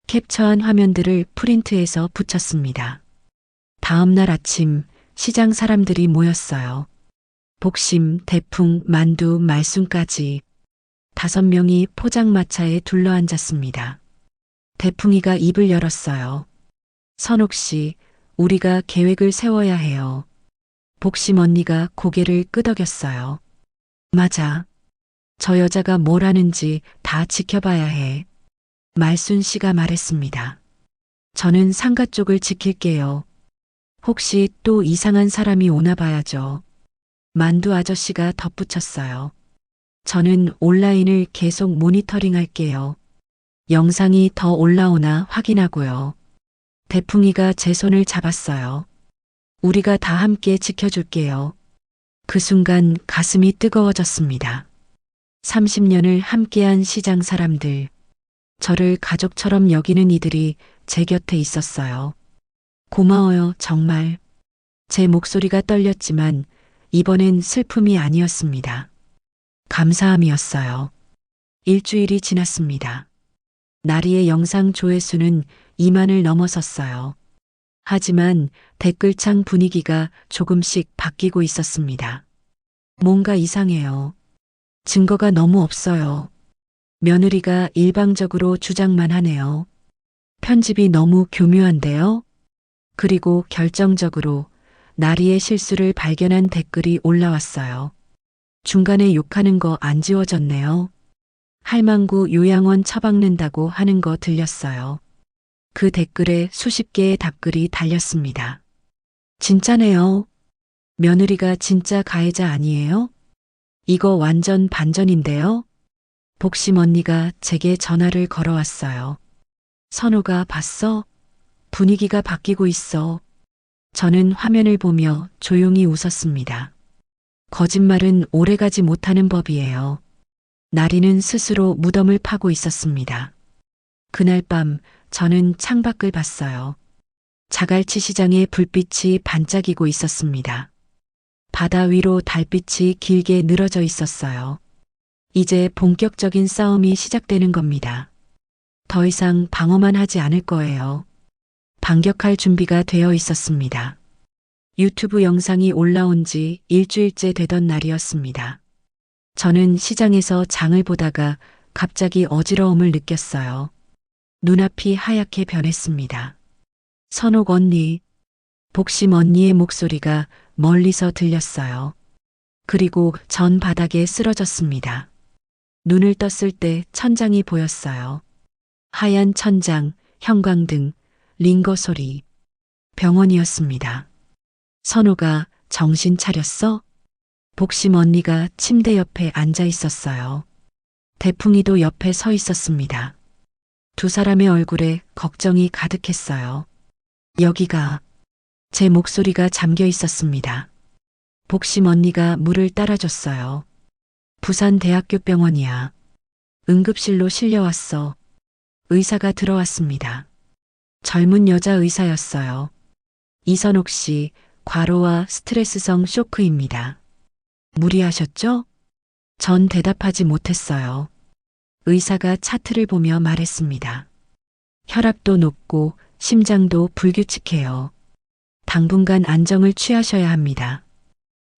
캡처한 화면들을 프린트해서 붙였습니다. 다음 날 아침 시장 사람들이 모였어요. 복심, 대풍, 만두, 말순까지 5명이 포장마차에 둘러앉았습니다. 대풍이가 입을 열었어요. 선옥 씨, 우리가 계획을 세워야 해요. 복심 언니가 고개를 끄덕였어요. 맞아. 저 여자가 뭘 하는지 다 지켜봐야 해. 말순 씨가 말했습니다. 저는 상가 쪽을 지킬게요. 혹시 또 이상한 사람이 오나 봐야죠. 만두 아저씨가 덧붙였어요. 저는 온라인을 계속 모니터링 할게요. 영상이 더 올라오나 확인하고요. 대풍이가 제 손을 잡았어요. 우리가 다 함께 지켜줄게요. 그 순간 가슴이 뜨거워졌습니다. 30년을 함께한 시장 사람들, 저를 가족처럼 여기는 이들이 제 곁에 있었어요. 고마워요, 정말. 제 목소리가 떨렸지만 이번엔 슬픔이 아니었습니다. 감사함이었어요. 일주일이 지났습니다. 나리의 영상 조회수는 2만을 넘어섰어요. 하지만 댓글창 분위기가 조금씩 바뀌고 있었습니다. 뭔가 이상해요. 증거가 너무 없어요. 며느리가 일방적으로 주장만 하네요. 편집이 너무 교묘한데요. 그리고 결정적으로 나리의 실수를 발견한 댓글이 올라왔어요. 중간에 욕하는 거 안 지워졌네요. 할망구 요양원 처박는다고 하는 거 들렸어요. 그 댓글에 수십 개의 답글이 달렸습니다. 진짜네요. 며느리가 진짜 가해자 아니에요? 이거 완전 반전인데요? 복심 언니가 제게 전화를 걸어왔어요. 선호가 봤어? 분위기가 바뀌고 있어. 저는 화면을 보며 조용히 웃었습니다. 거짓말은 오래가지 못하는 법이에요. 나리는 스스로 무덤을 파고 있었습니다. 그날 밤 저는 창밖을 봤어요. 자갈치 시장의 불빛이 반짝이고 있었습니다. 바다 위로 달빛이 길게 늘어져 있었어요. 이제 본격적인 싸움이 시작되는 겁니다. 더 이상 방어만 하지 않을 거예요. 반격할 준비가 되어 있었습니다. 유튜브 영상이 올라온 지 일주일째 되던 날이었습니다. 저는 시장에서 장을 보다가 갑자기 어지러움을 느꼈어요. 눈앞이 하얗게 변했습니다. 선옥 언니, 복심 언니의 목소리가 멀리서 들렸어요. 그리고 전 바닥에 쓰러졌습니다. 눈을 떴을 때 천장이 보였어요. 하얀 천장, 형광등, 링거 소리. 병원이었습니다. 선호가 정신 차렸어? 복심 언니가 침대 옆에 앉아 있었어요. 대풍이도 옆에 서 있었습니다. 두 사람의 얼굴에 걱정이 가득했어요. 여기가. 제 목소리가 잠겨 있었습니다. 복심 언니가 물을 따라줬어요. 부산대학교 병원이야. 응급실로 실려왔어. 의사가 들어왔습니다. 젊은 여자 의사였어요. 이선옥 씨, 과로와 스트레스성 쇼크입니다. 무리하셨죠? 전 대답하지 못했어요. 의사가 차트를 보며 말했습니다. 혈압도 높고 심장도 불규칙해요. 당분간 안정을 취하셔야 합니다.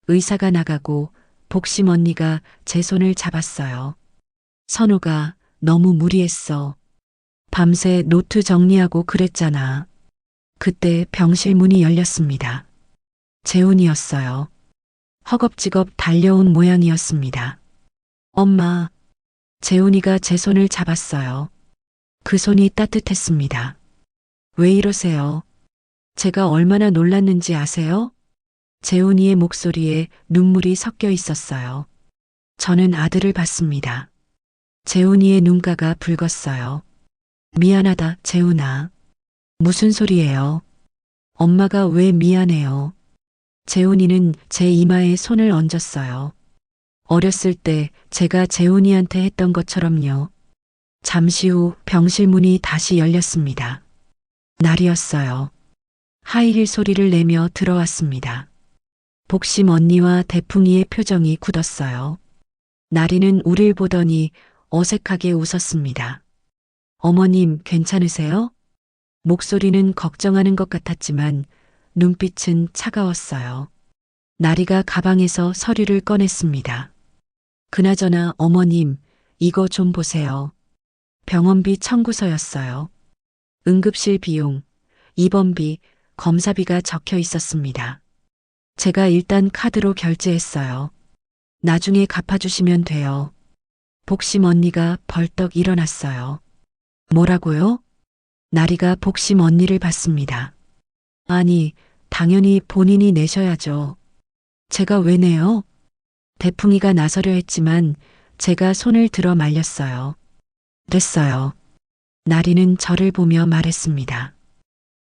의사가 나가고 복심 언니가 제 손을 잡았어요. 선우가 너무 무리했어. 밤새 노트 정리하고 그랬잖아. 그때 병실 문이 열렸습니다. 재훈이었어요. 허겁지겁 달려온 모양이었습니다. 엄마. 재훈이가 제 손을 잡았어요. 그 손이 따뜻했습니다. 왜 이러세요? 제가 얼마나 놀랐는지 아세요? 재훈이의 목소리에 눈물이 섞여 있었어요. 저는 아들을 봤습니다. 재훈이의 눈가가 붉었어요. 미안하다, 재훈아. 무슨 소리예요? 엄마가 왜 미안해요? 재훈이는 제 이마에 손을 얹었어요. 어렸을 때 제가 재훈이한테 했던 것처럼요. 잠시 후 병실 문이 다시 열렸습니다. 날이었어요. 하이힐 소리를 내며 들어왔습니다. 복심 언니와 대풍이의 표정이 굳었어요. 나리는 우릴 보더니 어색하게 웃었습니다. 어머님 괜찮으세요? 목소리는 걱정하는 것 같았지만 눈빛은 차가웠어요. 나리가 가방에서 서류를 꺼냈습니다. 그나저나 어머님, 이거 좀 보세요. 병원비 청구서였어요. 응급실 비용, 입원비, 검사비가 적혀 있었습니다. 제가 일단 카드로 결제했어요. 나중에 갚아주시면 돼요. 복심 언니가 벌떡 일어났어요. 뭐라고요? 나리가 복심 언니를 봤습니다. 아니, 당연히 본인이 내셔야죠. 제가 왜 내요? 대풍이가 나서려 했지만 제가 손을 들어 말렸어요. 됐어요. 나리는 저를 보며 말했습니다.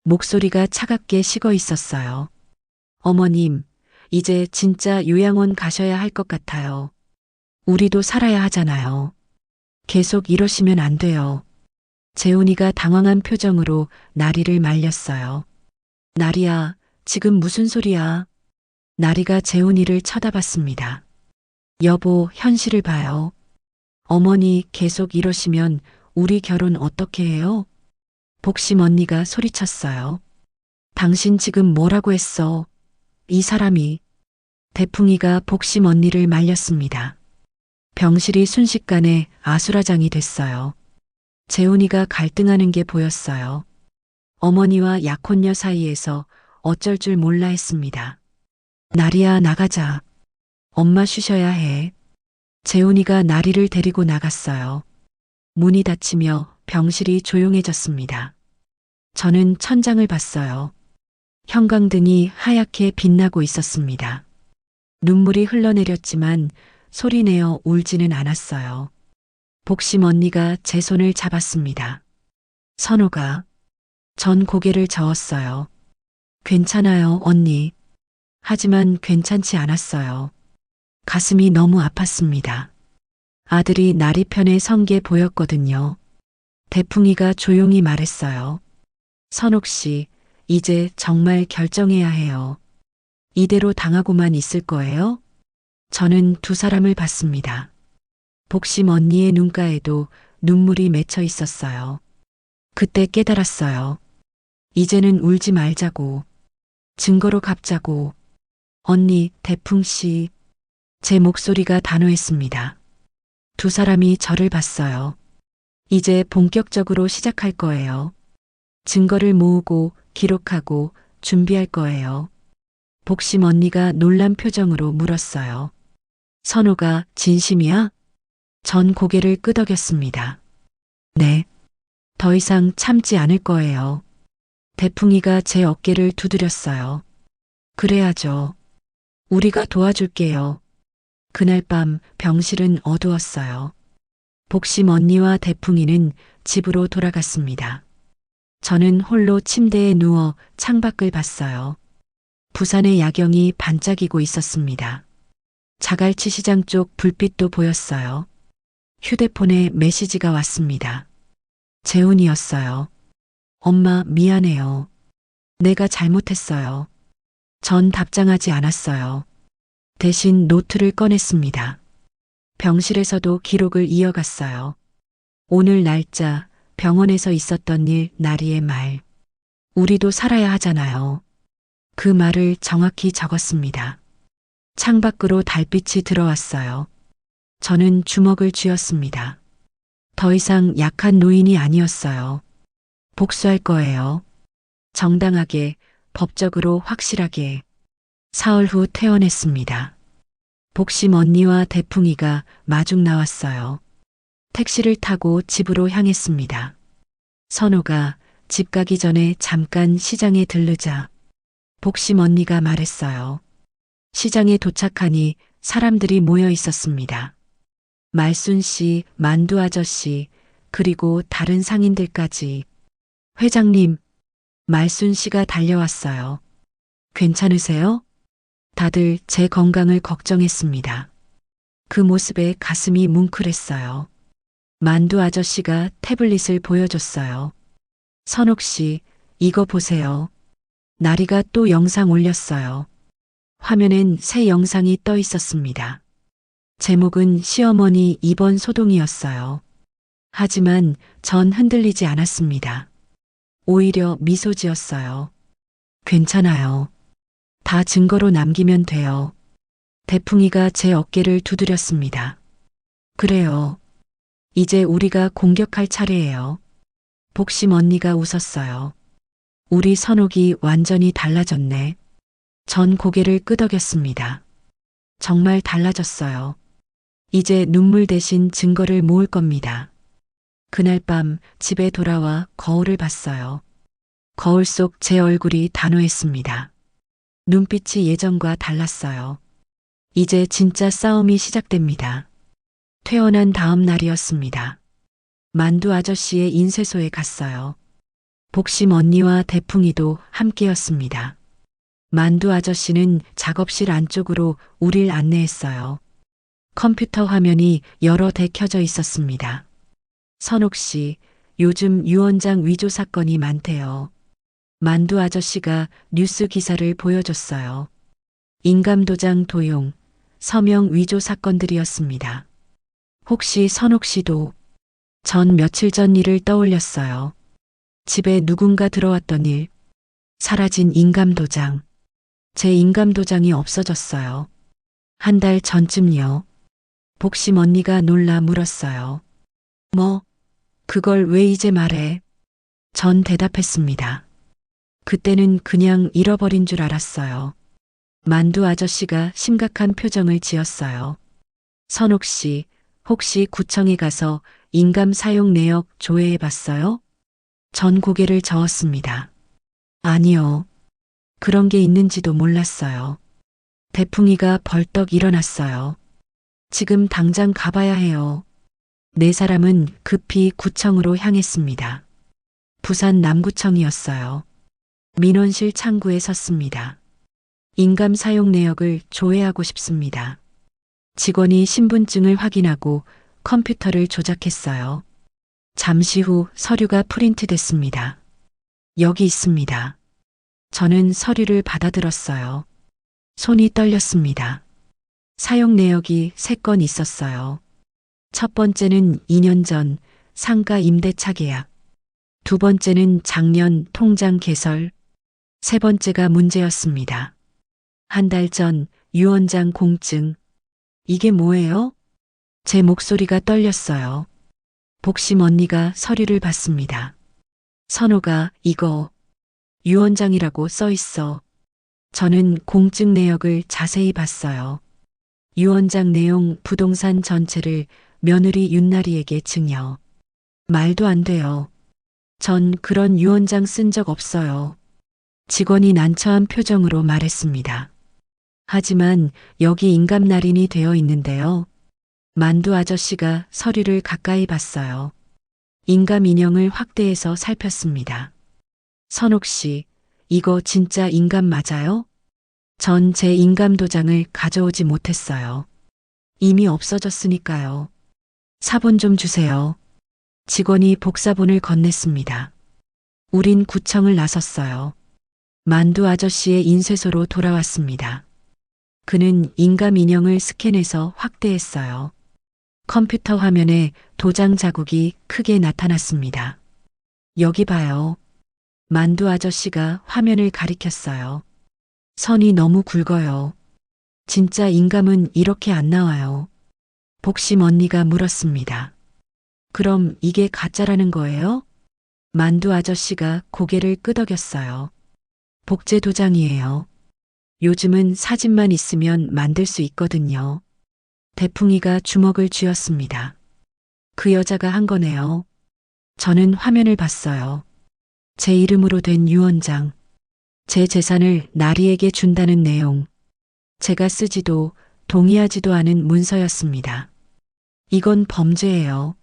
목소리가 차갑게 식어 있었어요. 어머님, 이제 진짜 요양원 가셔야 할 것 같아요. 우리도 살아야 하잖아요. 계속 이러시면 안 돼요. 재훈이가 당황한 표정으로 나리를 말렸어요. 나리야, 지금 무슨 소리야? 나리가 재훈이를 쳐다봤습니다. 여보, 현실을 봐요. 어머니 계속 이러시면 우리 결혼 어떻게 해요? 복심 언니가 소리쳤어요. 당신 지금 뭐라고 했어? 이 사람이. 대풍이가 복심 언니를 말렸습니다. 병실이 순식간에 아수라장이 됐어요. 재훈이가 갈등하는 게 보였어요. 어머니와 약혼녀 사이에서 어쩔 줄 몰라 했습니다. 나리야, 나가자. 엄마 쉬셔야 해. 재훈이가 나리를 데리고 나갔어요. 문이 닫히며 병실이 조용해졌습니다. 저는 천장을 봤어요. 형광등이 하얗게 빛나고 있었습니다. 눈물이 흘러내렸지만 소리내어 울지는 않았어요. 복심 언니가 제 손을 잡았습니다. 선호가. 전 고개를 저었어요. 괜찮아요, 언니. 하지만 괜찮지 않았어요. 가슴이 너무 아팠습니다. 아들이 나리 편에 선 게 보였거든요. 대풍이가 조용히 말했어요. 선옥 씨, 이제 정말 결정해야 해요. 이대로 당하고만 있을 거예요? 저는 두 사람을 봤습니다. 복심 언니의 눈가에도 눈물이 맺혀 있었어요. 그때 깨달았어요. 이제는 울지 말자고. 증거로 갚자고. 언니, 대풍 씨. 제 목소리가 단호했습니다. 두 사람이 저를 봤어요. 이제 본격적으로 시작할 거예요. 증거를 모으고 기록하고 준비할 거예요. 복심 언니가 놀란 표정으로 물었어요. 선호가 진심이야? 전 고개를 끄덕였습니다. 네. 더 이상 참지 않을 거예요. 대풍이가 제 어깨를 두드렸어요. 그래야죠. 우리가 도와줄게요. 그날 밤 병실은 어두웠어요. 복심 언니와 대풍이는 집으로 돌아갔습니다. 저는 홀로 침대에 누워 창밖을 봤어요. 부산의 야경이 반짝이고 있었습니다. 자갈치 시장 쪽 불빛도 보였어요. 휴대폰에 메시지가 왔습니다. 재훈이었어요. 엄마, 미안해요. 내가 잘못했어요. 전 답장하지 않았어요. 대신 노트를 꺼냈습니다. 병실에서도 기록을 이어갔어요. 오늘 날짜, 병원에서 있었던 일, 나리의 말. 우리도 살아야 하잖아요. 그 말을 정확히 적었습니다. 창밖으로 달빛이 들어왔어요. 저는 주먹을 쥐었습니다. 더 이상 약한 노인이 아니었어요. 복수할 거예요. 정당하게, 법적으로 확실하게. 사흘 후 퇴원했습니다. 복심 언니와 대풍이가 마중 나왔어요. 택시를 타고 집으로 향했습니다. 선호가 집 가기 전에 잠깐 시장에 들르자. 복심 언니가 말했어요. 시장에 도착하니 사람들이 모여 있었습니다. 말순 씨, 만두 아저씨, 그리고 다른 상인들까지. 회장님, 말순 씨가 달려왔어요. 괜찮으세요? 다들 제 건강을 걱정했습니다. 그 모습에 가슴이 뭉클했어요. 만두 아저씨가 태블릿을 보여줬어요. 선옥 씨, 이거 보세요. 나리가 또 영상 올렸어요. 화면엔 새 영상이 떠 있었습니다. 제목은 시어머니 입원 소동이었어요. 하지만 전 흔들리지 않았습니다. 오히려 미소 지었어요. 괜찮아요. 다 증거로 남기면 돼요. 대풍이가 제 어깨를 두드렸습니다. 그래요. 이제 우리가 공격할 차례예요. 복심 언니가 웃었어요. 우리 선옥이 완전히 달라졌네. 전 고개를 끄덕였습니다. 정말 달라졌어요. 이제 눈물 대신 증거를 모을 겁니다. 그날 밤 집에 돌아와 거울을 봤어요. 거울 속 제 얼굴이 단호했습니다. 눈빛이 예전과 달랐어요. 이제 진짜 싸움이 시작됩니다. 퇴원한 다음 날이었습니다. 만두 아저씨의 인쇄소에 갔어요. 복심 언니와 대풍이도 함께였습니다. 만두 아저씨는 작업실 안쪽으로 우릴 안내했어요. 컴퓨터 화면이 여러 대 켜져 있었습니다. 선옥 씨, 요즘 유 원장 위조 사건이 많대요. 만두 아저씨가 뉴스 기사를 보여줬어요. 인감도장 도용, 서명 위조 사건들이었습니다. 혹시 선옥 씨도? 전 며칠 전 일을 떠올렸어요. 집에 누군가 들어왔던 일, 사라진 인감도장. 제 인감도장이 없어졌어요. 한 달 전쯤요. 복심 언니가 놀라 물었어요. 뭐? 그걸 왜 이제 말해? 전 대답했습니다. 그때는 그냥 잃어버린 줄 알았어요. 만두 아저씨가 심각한 표정을 지었어요. 선옥 씨, 혹시 구청에 가서 인감 사용 내역 조회해 봤어요? 전 고개를 저었습니다. 아니요. 그런 게 있는지도 몰랐어요. 대풍이가 벌떡 일어났어요. 지금 당장 가봐야 해요. 네 사람은 급히 구청으로 향했습니다. 부산 남구청이었어요. 민원실 창구에 섰습니다. 인감 사용 내역을 조회하고 싶습니다. 직원이 신분증을 확인하고 컴퓨터를 조작했어요. 잠시 후 서류가 프린트됐습니다. 여기 있습니다. 저는 서류를 받아들었어요. 손이 떨렸습니다. 사용 내역이 3건 있었어요. 첫 번째는 2년 전 상가 임대차 계약. 두 번째는 작년 통장 개설. 세 번째가 문제였습니다. 한 달 전 유 원장 공증. 이게 뭐예요? 제 목소리가 떨렸어요. 복심 언니가 서류를 봤습니다. 선호가 이거 유 원장이라고 써 있어. 저는 공증 내역을 자세히 봤어요. 유 원장 내용 부동산 전체를 며느리 윤나리에게 증여. 말도 안 돼요. 전 그런 유 원장 쓴 적 없어요. 직원이 난처한 표정으로 말했습니다. 하지만 여기 인감날인이 되어 있는데요. 만두 아저씨가 서류를 가까이 봤어요. 인감 인형을 확대해서 살폈습니다. 선옥 씨, 이거 진짜 인감 맞아요? 전 제 인감 도장을 가져오지 못했어요. 이미 없어졌으니까요. 사본 좀 주세요. 직원이 복사본을 건넸습니다. 우린 구청을 나섰어요. 만두 아저씨의 인쇄소로 돌아왔습니다. 그는 인감 인형을 스캔해서 확대했어요. 컴퓨터 화면에 도장 자국이 크게 나타났습니다. 여기 봐요. 만두 아저씨가 화면을 가리켰어요. 선이 너무 굵어요. 진짜 인감은 이렇게 안 나와요. 복심 언니가 물었습니다. 그럼 이게 가짜라는 거예요? 만두 아저씨가 고개를 끄덕였어요. 복제 도장이에요. 요즘은 사진만 있으면 만들 수 있거든요. 대풍이가 주먹을 쥐었습니다. 그 여자가 한 거네요. 저는 화면을 봤어요. 제 이름으로 된 유언장. 제 재산을 나리에게 준다는 내용. 제가 쓰지도 동의하지도 않은 문서였습니다. 이건 범죄예요.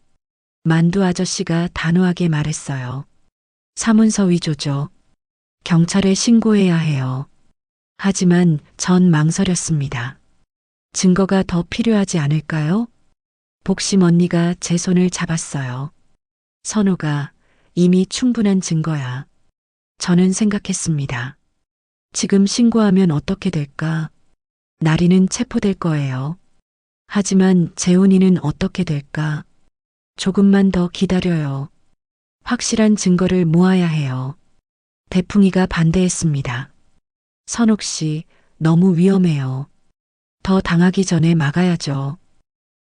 만두 아저씨가 단호하게 말했어요. 사문서 위조죠. 경찰에 신고해야 해요. 하지만 전 망설였습니다. 증거가 더 필요하지 않을까요? 복심 언니가 제 손을 잡았어요. 선호가 이미 충분한 증거야. 저는 생각했습니다. 지금 신고하면 어떻게 될까? 나리는 체포될 거예요. 하지만 재훈이는 어떻게 될까? 조금만 더 기다려요. 확실한 증거를 모아야 해요. 대풍이가 반대했습니다. 선옥 씨, 너무 위험해요. 더 당하기 전에 막아야죠.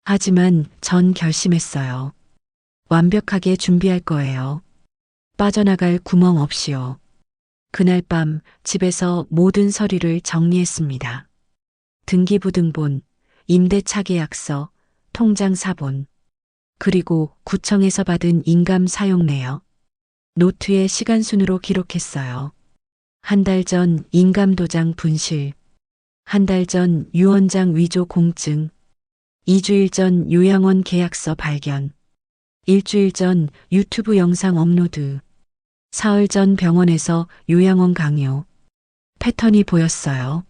하지만 전 결심했어요. 완벽하게 준비할 거예요. 빠져나갈 구멍 없이요. 그날 밤 집에서 모든 서류를 정리했습니다. 등기부등본, 임대차 계약서, 통장 사본, 그리고 구청에서 받은 인감 사용 내역. 노트에 시간순으로 기록했어요. 한 달 전 인감도장 분실, 한 달 전 유언장 위조 공증, 2주일 전 요양원 계약서 발견, 일주일 전 유튜브 영상 업로드, 사흘 전 병원에서 요양원 강요. 패턴이 보였어요.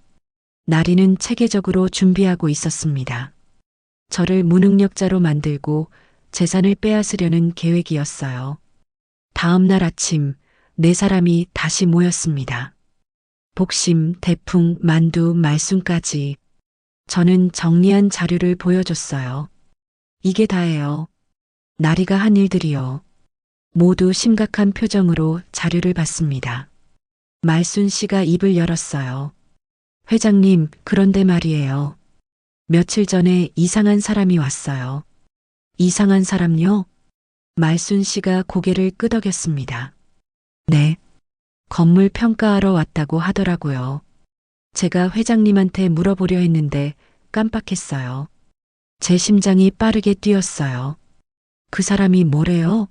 나리는 체계적으로 준비하고 있었습니다. 저를 무능력자로 만들고 재산을 빼앗으려는 계획이었어요. 다음 날 아침 네 사람이 다시 모였습니다. 복심, 대풍, 만두, 말순까지. 저는 정리한 자료를 보여줬어요. 이게 다예요. 나리가 한 일들이요. 모두 심각한 표정으로 자료를 봤습니다. 말순 씨가 입을 열었어요. 회장님, 그런데 말이에요. 며칠 전에 이상한 사람이 왔어요. 이상한 사람요? 말순 씨가 고개를 끄덕였습니다. 네. 건물 평가하러 왔다고 하더라고요. 제가 회장님한테 물어보려 했는데 깜빡했어요. 제 심장이 빠르게 뛰었어요. 그 사람이 뭐래요?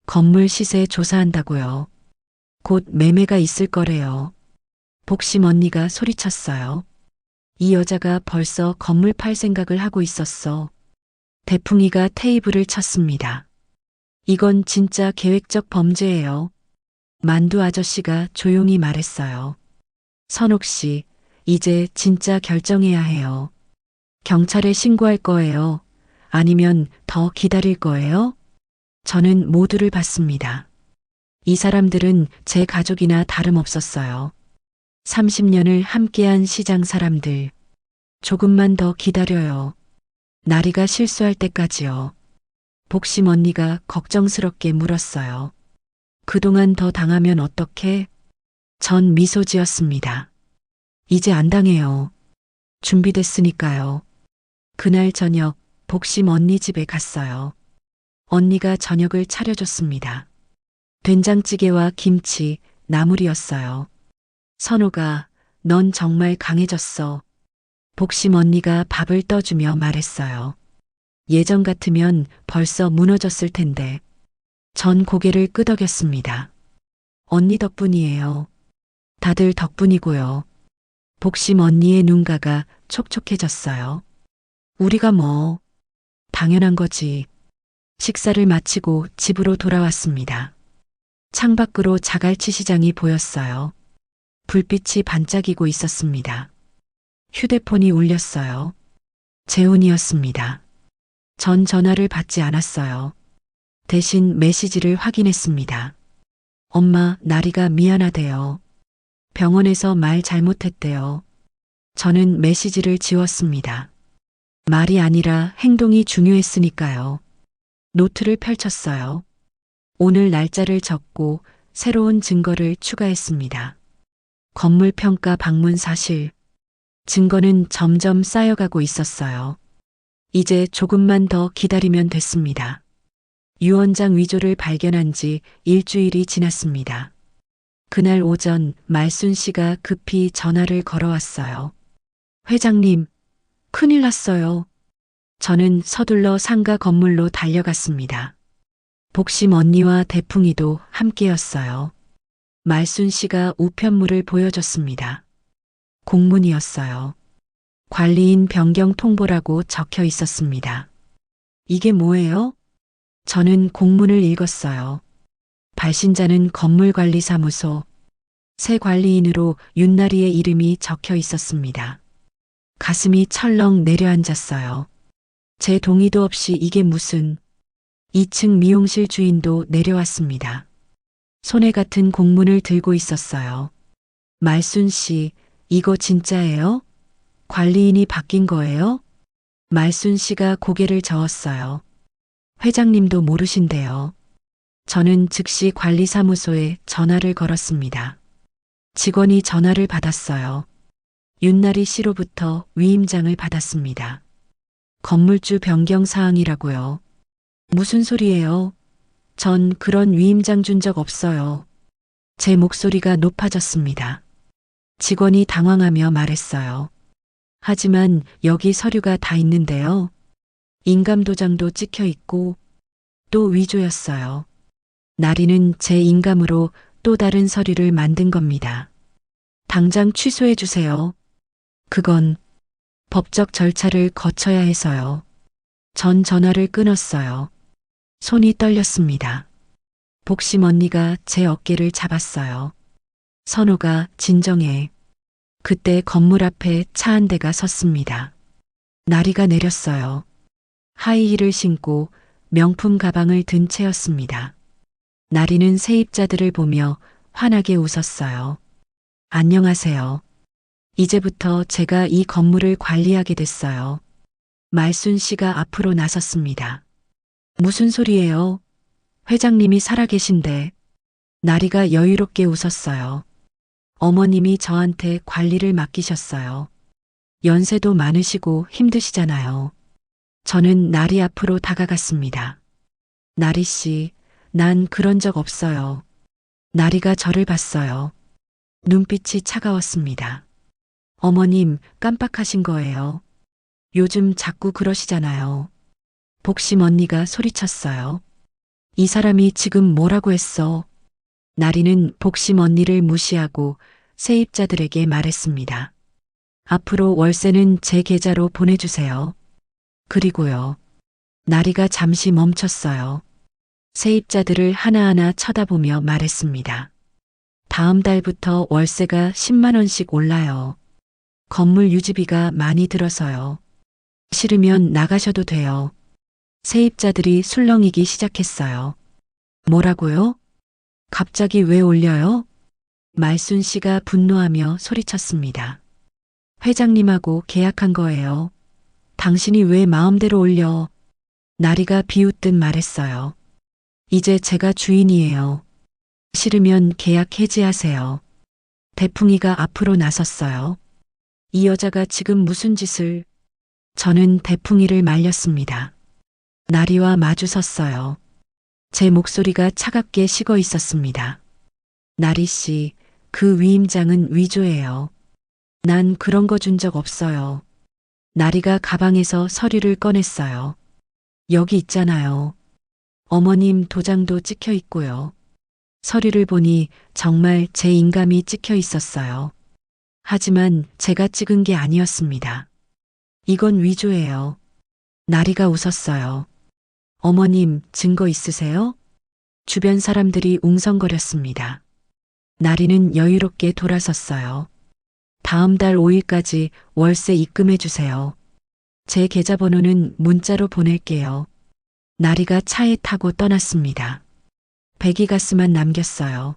건물 시세 조사한다고요. 곧 매매가 있을 거래요. 복심 언니가 소리쳤어요. 이 여자가 벌써 건물 팔 생각을 하고 있었어. 대풍이가 테이블을 쳤습니다. 이건 진짜 계획적 범죄예요. 만두 아저씨가 조용히 말했어요. 선옥 씨, 이제 진짜 결정해야 해요. 경찰에 신고할 거예요. 아니면 더 기다릴 거예요? 저는 모두를 봤습니다. 이 사람들은 제 가족이나 다름없었어요. 30년을 함께한 시장 사람들. 조금만 더 기다려요. 나리가 실수할 때까지요. 복심 언니가 걱정스럽게 물었어요. 그동안 더 당하면 어떡해? 전 미소 지었습니다. 이제 안 당해요. 준비됐으니까요. 그날 저녁 복심 언니 집에 갔어요. 언니가 저녁을 차려줬습니다. 된장찌개와 김치, 나물이었어요. 선호가, 넌 정말 강해졌어. 복심 언니가 밥을 떠주며 말했어요. 예전 같으면 벌써 무너졌을 텐데. 전 고개를 끄덕였습니다. 언니 덕분이에요. 다들 덕분이고요. 복심 언니의 눈가가 촉촉해졌어요. 우리가 뭐, 당연한 거지. 식사를 마치고 집으로 돌아왔습니다. 창밖으로 자갈치 시장이 보였어요. 불빛이 반짝이고 있었습니다. 휴대폰이 울렸어요. 재훈이었습니다. 전 전화를 받지 않았어요. 대신 메시지를 확인했습니다. 엄마, 나리가 미안하대요. 병원에서 말 잘못했대요. 저는 메시지를 지웠습니다. 말이 아니라 행동이 중요했으니까요. 노트를 펼쳤어요. 오늘 날짜를 적고 새로운 증거를 추가했습니다. 건물 평가 방문 사실. 증거는 점점 쌓여가고 있었어요. 이제 조금만 더 기다리면 됐습니다. 유언장 위조를 발견한 지 일주일이 지났습니다. 그날 오전 말순 씨가 급히 전화를 걸어왔어요. 회장님, 큰일 났어요. 저는 서둘러 상가 건물로 달려갔습니다. 복심 언니와 대풍이도 함께였어요. 말순 씨가 우편물을 보여줬습니다. 공문이었어요. 관리인 변경 통보라고 적혀 있었습니다. 이게 뭐예요? 저는 공문을 읽었어요. 발신자는 건물관리사무소. 새 관리인으로 윤나리의 이름이 적혀 있었습니다. 가슴이 철렁 내려앉았어요. 제 동의도 없이 이게 무슨. 2층 미용실 주인도 내려왔습니다. 손에 같은 공문을 들고 있었어요. 말순 씨, 이거 진짜예요? 관리인이 바뀐 거예요? 말순 씨가 고개를 저었어요. 회장님도 모르신대요. 저는 즉시 관리사무소에 전화를 걸었습니다. 직원이 전화를 받았어요. 윤나리 씨로부터 위임장을 받았습니다. 건물주 변경 사항이라고요. 무슨 소리예요? 전 그런 위임장 준 적 없어요. 제 목소리가 높아졌습니다. 직원이 당황하며 말했어요. 하지만 여기 서류가 다 있는데요. 인감도장도 찍혀 있고 또 위조였어요. 나리는 제 인감으로 또 다른 서류를 만든 겁니다. 당장 취소해 주세요. 그건 법적 절차를 거쳐야 해서요. 전 전화를 끊었어요. 손이 떨렸습니다. 복심 언니가 제 어깨를 잡았어요. 선호가 진정해. 그때 건물 앞에 차 한 대가 섰습니다. 나리가 내렸어요. 하이힐을 신고 명품 가방을 든 채였습니다. 나리는 세입자들을 보며 환하게 웃었어요. 안녕하세요. 이제부터 제가 이 건물을 관리하게 됐어요. 말순 씨가 앞으로 나섰습니다. 무슨 소리예요? 회장님이 살아계신데. 나리가 여유롭게 웃었어요. 어머님이 저한테 관리를 맡기셨어요. 연세도 많으시고 힘드시잖아요. 저는 나리 앞으로 다가갔습니다. 나리 씨, 난 그런 적 없어요. 나리가 저를 봤어요. 눈빛이 차가웠습니다. 어머님, 깜빡하신 거예요. 요즘 자꾸 그러시잖아요. 복심 언니가 소리쳤어요. 이 사람이 지금 뭐라고 했어? 나리는 복심 언니를 무시하고 세입자들에게 말했습니다. 앞으로 월세는 제 계좌로 보내주세요. 그리고요. 나리가 잠시 멈췄어요. 세입자들을 하나하나 쳐다보며 말했습니다. 다음 달부터 월세가 10만 원씩 올라요. 건물 유지비가 많이 들어서요. 싫으면 나가셔도 돼요. 세입자들이 술렁이기 시작했어요. 뭐라고요? 갑자기 왜 올려요? 말순 씨가 분노하며 소리쳤습니다. 회장님하고 계약한 거예요. 당신이 왜 마음대로 올려? 나리가 비웃듯 말했어요. 이제 제가 주인이에요. 싫으면 계약 해지하세요. 대풍이가 앞으로 나섰어요. 이 여자가 지금 무슨 짓을... 저는 대풍이를 말렸습니다. 나리와 마주 섰어요. 제 목소리가 차갑게 식어 있었습니다. 나리 씨, 그 위임장은 위조예요. 난 그런 거 준 적 없어요. 나리가 가방에서 서류를 꺼냈어요. 여기 있잖아요. 어머님 도장도 찍혀 있고요. 서류를 보니 정말 제 인감이 찍혀 있었어요. 하지만 제가 찍은 게 아니었습니다. 이건 위조예요. 나리가 웃었어요. 어머님, 증거 있으세요? 주변 사람들이 웅성거렸습니다. 나리는 여유롭게 돌아섰어요. 다음 달 5일까지 월세 입금해 주세요. 제 계좌번호는 문자로 보낼게요. 나리가 차에 타고 떠났습니다. 배기가스만 남겼어요.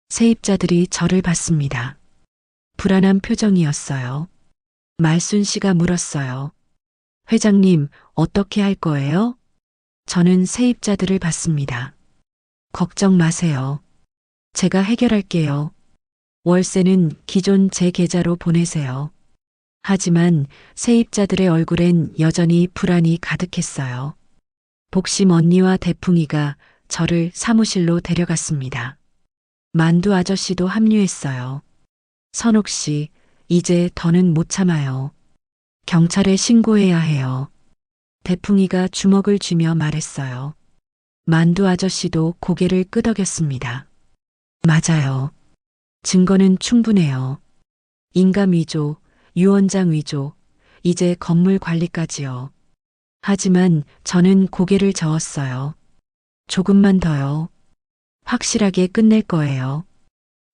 세입자들이 저를 봤습니다. 불안한 표정이었어요. 말순 씨가 물었어요. 회장님, 어떻게 할 거예요? 저는 세입자들을 봤습니다. 걱정 마세요. 제가 해결할게요. 월세는 기존 제 계좌로 보내세요. 하지만 세입자들의 얼굴엔 여전히 불안이 가득했어요. 복심 언니와 대풍이가 저를 사무실로 데려갔습니다. 만두 아저씨도 합류했어요. 선옥 씨, 이제 더는 못 참아요. 경찰에 신고해야 해요. 대풍이가 주먹을 쥐며 말했어요. 만두 아저씨도 고개를 끄덕였습니다. 맞아요. 증거는 충분해요. 인감 위조, 유언장 위조, 이제 건물 관리까지요. 하지만 저는 고개를 저었어요. 조금만 더요. 확실하게 끝낼 거예요.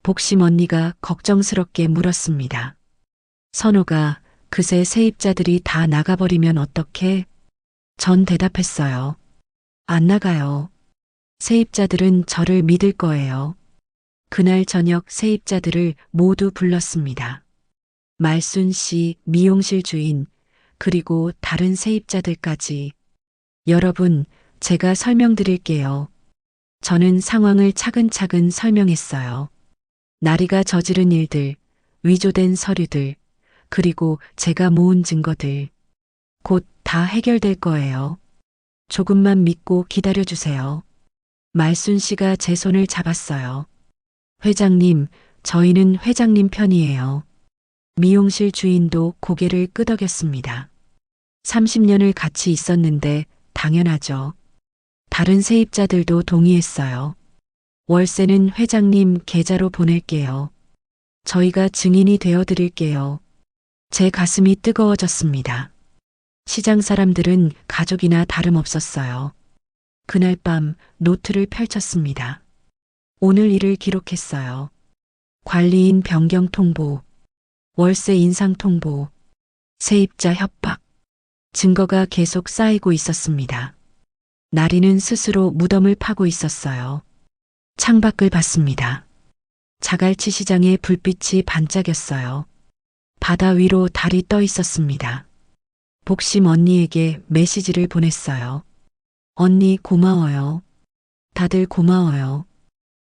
복심 언니가 걱정스럽게 물었습니다. 선호가 그새 세입자들이 다 나가버리면 어떡해? 전 대답했어요. 안 나가요. 세입자들은 저를 믿을 거예요. 그날 저녁 세입자들을 모두 불렀습니다. 말순 씨, 미용실 주인, 그리고 다른 세입자들까지. 여러분, 제가 설명드릴게요. 저는 상황을 차근차근 설명했어요. 나리가 저지른 일들, 위조된 서류들, 그리고 제가 모은 증거들. 곧 다 해결될 거예요. 조금만 믿고 기다려주세요. 말순 씨가 제 손을 잡았어요. 회장님, 저희는 회장님 편이에요. 미용실 주인도 고개를 끄덕였습니다. 30년을 같이 있었는데 당연하죠. 다른 세입자들도 동의했어요. 월세는 회장님 계좌로 보낼게요. 저희가 증인이 되어 드릴게요. 제 가슴이 뜨거워졌습니다. 시장 사람들은 가족이나 다름없었어요. 그날 밤 노트를 펼쳤습니다. 오늘 일을 기록했어요. 관리인 변경 통보, 월세 인상 통보, 세입자 협박. 증거가 계속 쌓이고 있었습니다. 나리는 스스로 무덤을 파고 있었어요. 창밖을 봤습니다. 자갈치 시장의 불빛이 반짝였어요. 바다 위로 달이 떠 있었습니다. 복심 언니에게 메시지를 보냈어요. 언니 고마워요. 다들 고마워요.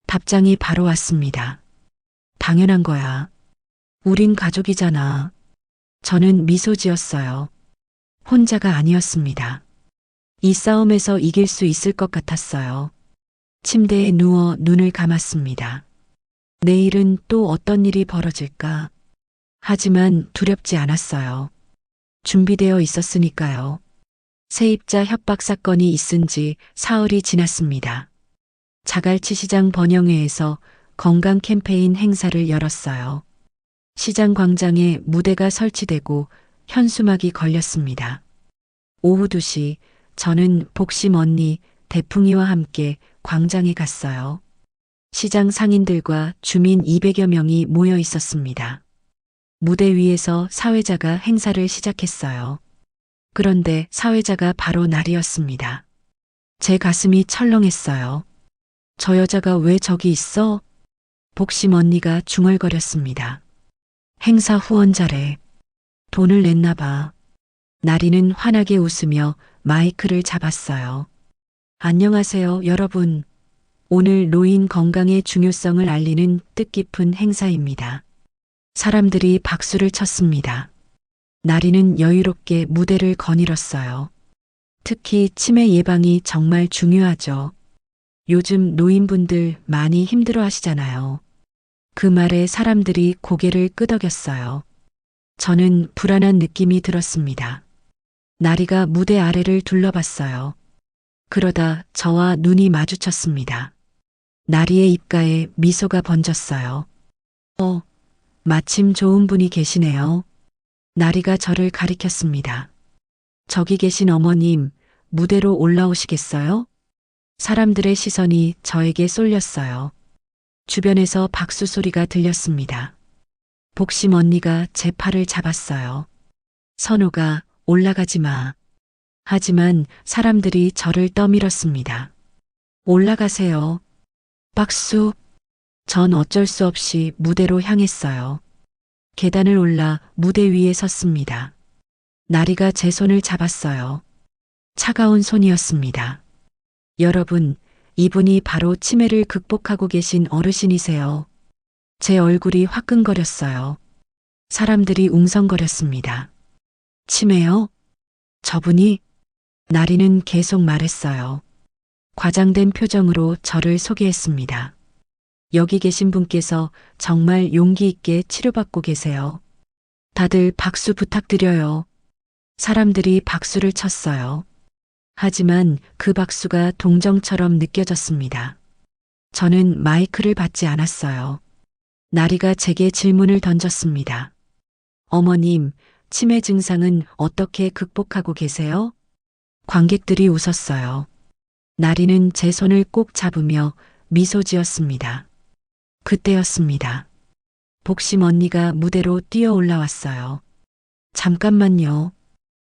답장이 바로 왔습니다. 당연한 거야. 우린 가족이잖아. 저는 미소 지었어요. 혼자가 아니었습니다. 이 싸움에서 이길 수 있을 것 같았어요. 침대에 누워 눈을 감았습니다. 내일은 또 어떤 일이 벌어질까? 하지만 두렵지 않았어요. 준비되어 있었으니까요. 세입자 협박 사건이 있은 지 사흘이 지났습니다. 자갈치 시장 번영회에서 건강 캠페인 행사를 열었어요. 시장 광장에 무대가 설치되고 현수막이 걸렸습니다. 오후 2시 저는 복심 언니, 대풍이와 함께 광장에 갔어요. 시장 상인들과 주민 200여 명이 모여 있었습니다. 무대 위에서 사회자가 행사를 시작했어요. 그런데 사회자가 바로 나리였습니다. 제 가슴이 철렁했어요. 저 여자가 왜 저기 있어? 복심 언니가 중얼거렸습니다. 행사 후원자래. 돈을 냈나 봐. 나리는 환하게 웃으며 마이크를 잡았어요. 안녕하세요, 여러분. 오늘 노인 건강의 중요성을 알리는 뜻깊은 행사입니다. 사람들이 박수를 쳤습니다. 나리는 여유롭게 무대를 거닐었어요. 특히 치매 예방이 정말 중요하죠. 요즘 노인분들 많이 힘들어 하시잖아요. 그 말에 사람들이 고개를 끄덕였어요. 저는 불안한 느낌이 들었습니다. 나리가 무대 아래를 둘러봤어요. 그러다 저와 눈이 마주쳤습니다. 나리의 입가에 미소가 번졌어요. 마침 좋은 분이 계시네요. 나리가 저를 가리켰습니다. 저기 계신 어머님, 무대로 올라오시겠어요? 사람들의 시선이 저에게 쏠렸어요. 주변에서 박수 소리가 들렸습니다. 복심 언니가 제 팔을 잡았어요. 선호가 올라가지 마. 하지만 사람들이 저를 떠밀었습니다. 올라가세요. 박수. 전 어쩔 수 없이 무대로 향했어요. 계단을 올라 무대 위에 섰습니다. 나리가 제 손을 잡았어요. 차가운 손이었습니다. 여러분, 이분이 바로 치매를 극복하고 계신 어르신이세요. 제 얼굴이 화끈거렸어요. 사람들이 웅성거렸습니다. 치매요? 저분이? 나리는 계속 말했어요. 과장된 표정으로 저를 소개했습니다. 여기 계신 분께서 정말 용기 있게 치료받고 계세요. 다들 박수 부탁드려요. 사람들이 박수를 쳤어요. 하지만 그 박수가 동정처럼 느껴졌습니다. 저는 마이크를 받지 않았어요. 나리가 제게 질문을 던졌습니다. 어머님, 치매 증상은 어떻게 극복하고 계세요? 관객들이 웃었어요. 나리는 제 손을 꼭 잡으며 미소 지었습니다. 그때였습니다. 복심 언니가 무대로 뛰어 올라왔어요. 잠깐만요.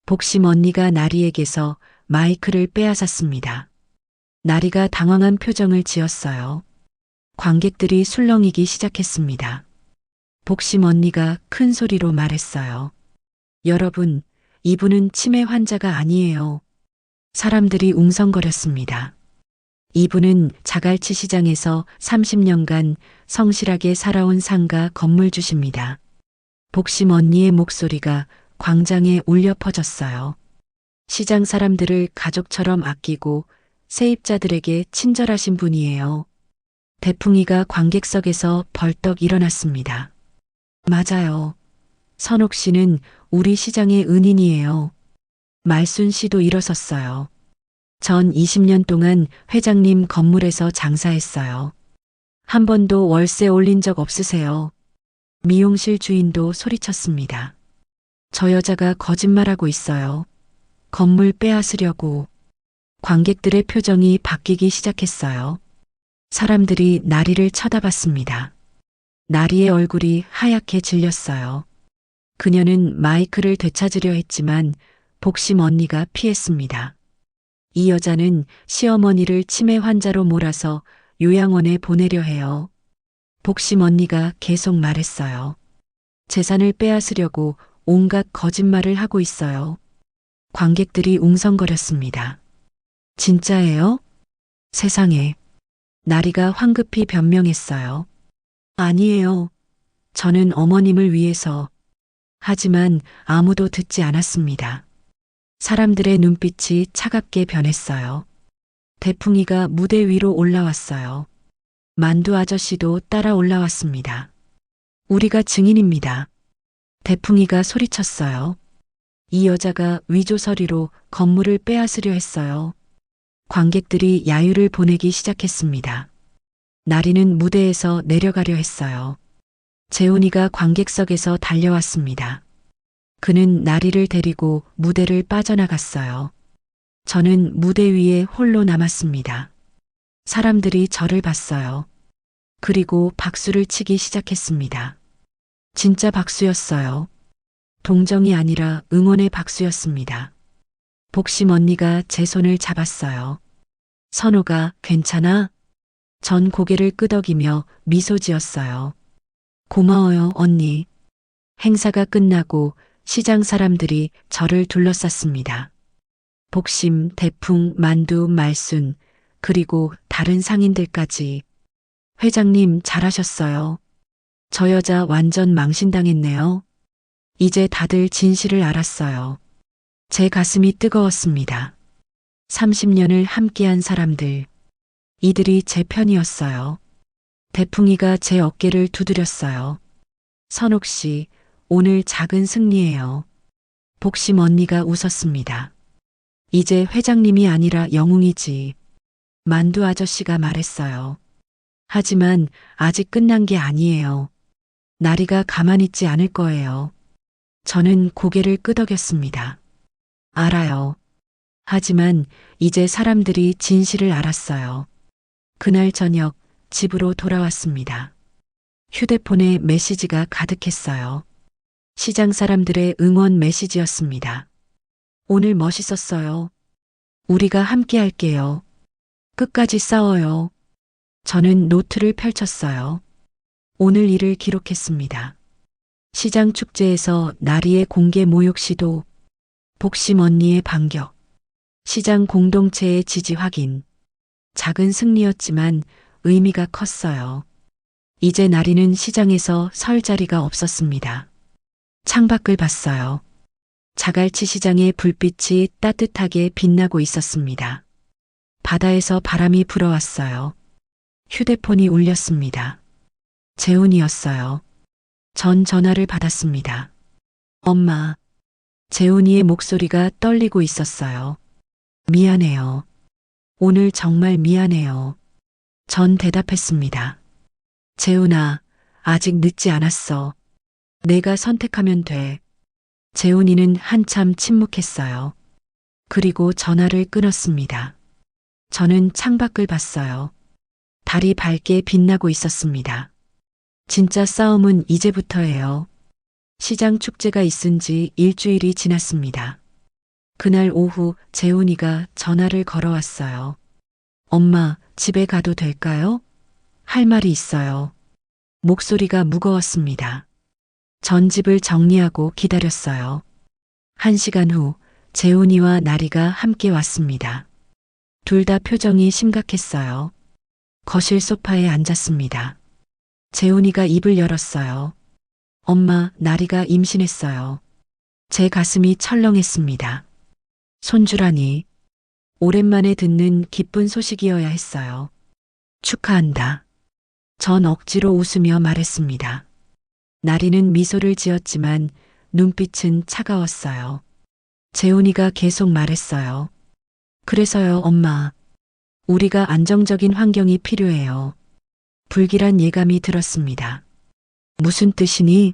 복심 언니가 나리에게서 마이크를 빼앗았습니다. 나리가 당황한 표정을 지었어요. 관객들이 술렁이기 시작했습니다. 복심 언니가 큰 소리로 말했어요. 여러분, 이분은 치매 환자가 아니에요. 사람들이 웅성거렸습니다. 이분은 자갈치 시장에서 30년간 성실하게 살아온 상가 건물주십니다. 복심 언니의 목소리가 광장에 울려 퍼졌어요. 시장 사람들을 가족처럼 아끼고 세입자들에게 친절하신 분이에요. 대풍이가 관객석에서 벌떡 일어났습니다. 맞아요. 선옥 씨는 우리 시장의 은인이에요. 말순 씨도 일어섰어요. 전 20년 동안 회장님 건물에서 장사했어요. 한 번도 월세 올린 적 없으세요. 미용실 주인도 소리쳤습니다. 저 여자가 거짓말하고 있어요. 건물 빼앗으려고. 관객들의 표정이 바뀌기 시작했어요. 사람들이 나리를 쳐다봤습니다. 나리의 얼굴이 하얗게 질렸어요. 그녀는 마이크를 되찾으려 했지만 복심 언니가 피했습니다. 이 여자는 시어머니를 치매 환자로 몰아서 요양원에 보내려 해요. 복심 언니가 계속 말했어요. 재산을 빼앗으려고 온갖 거짓말을 하고 있어요. 관객들이 웅성거렸습니다. 진짜예요? 세상에. 나리가 황급히 변명했어요. 아니에요. 저는 어머님을 위해서. 하지만 아무도 듣지 않았습니다. 사람들의 눈빛이 차갑게 변했어요. 대풍이가 무대 위로 올라왔어요. 만두 아저씨도 따라 올라왔습니다. 우리가 증인입니다. 대풍이가 소리쳤어요. 이 여자가 위조서리로 건물을 빼앗으려 했어요. 관객들이 야유를 보내기 시작했습니다. 나리는 무대에서 내려가려 했어요. 재훈이가 관객석에서 달려왔습니다. 그는 나리를 데리고 무대를 빠져나갔어요. 저는 무대 위에 홀로 남았습니다. 사람들이 저를 봤어요. 그리고 박수를 치기 시작했습니다. 진짜 박수였어요. 동정이 아니라 응원의 박수였습니다. 복심 언니가 제 손을 잡았어요. 선호가 괜찮아? 전 고개를 끄덕이며 미소 지었어요. 고마워요, 언니. 행사가 끝나고 시장 사람들이 저를 둘러쌌습니다. 복심, 대풍, 만두, 말순, 그리고 다른 상인들까지. 회장님 잘하셨어요. 저 여자 완전 망신당했네요. 이제 다들 진실을 알았어요. 제 가슴이 뜨거웠습니다. 30년을 함께한 사람들. 이들이 제 편이었어요. 대풍이가 제 어깨를 두드렸어요. 선옥 씨, 오늘 작은 승리예요. 복심 언니가 웃었습니다. 이제 회장님이 아니라 영웅이지. 만두 아저씨가 말했어요. 하지만 아직 끝난 게 아니에요. 나리가 가만히 있지 않을 거예요. 저는 고개를 끄덕였습니다. 알아요. 하지만 이제 사람들이 진실을 알았어요. 그날 저녁 집으로 돌아왔습니다. 휴대폰에 메시지가 가득했어요. 시장 사람들의 응원 메시지였습니다. 오늘 멋있었어요. 우리가 함께 할게요. 끝까지 싸워요. 저는 노트를 펼쳤어요. 오늘 일을 기록했습니다. 시장 축제에서 나리의 공개 모욕 시도, 복심 언니의 반격, 시장 공동체의 지지 확인. 작은 승리였지만 의미가 컸어요. 이제 나리는 시장에서 설 자리가 없었습니다. 창밖을 봤어요. 자갈치 시장의 불빛이 따뜻하게 빛나고 있었습니다. 바다에서 바람이 불어왔어요. 휴대폰이 울렸습니다. 재훈이었어요. 전 전화를 받았습니다. 엄마. 재훈이의 목소리가 떨리고 있었어요. 미안해요. 오늘 정말 미안해요. 전 대답했습니다. 재훈아, 아직 늦지 않았어. 내가 선택하면 돼. 재훈이는 한참 침묵했어요. 그리고 전화를 끊었습니다. 저는 창밖을 봤어요. 달이 밝게 빛나고 있었습니다. 진짜 싸움은 이제부터예요. 시장 축제가 있은 지 일주일이 지났습니다. 그날 오후 재훈이가 전화를 걸어왔어요. 엄마, 집에 가도 될까요? 할 말이 있어요. 목소리가 무거웠습니다. 전 집을 정리하고 기다렸어요. 1시간 후 재훈이와 나리가 함께 왔습니다. 둘 다 표정이 심각했어요. 거실 소파에 앉았습니다. 재훈이가 입을 열었어요. 엄마, 나리가 임신했어요. 제 가슴이 철렁했습니다. 손주라니. 오랜만에 듣는 기쁜 소식이어야 했어요. 축하한다. 전 억지로 웃으며 말했습니다. 나리는 미소를 지었지만 눈빛은 차가웠어요. 재훈이가 계속 말했어요. 그래서요, 엄마. 우리가 안정적인 환경이 필요해요. 불길한 예감이 들었습니다. 무슨 뜻이니?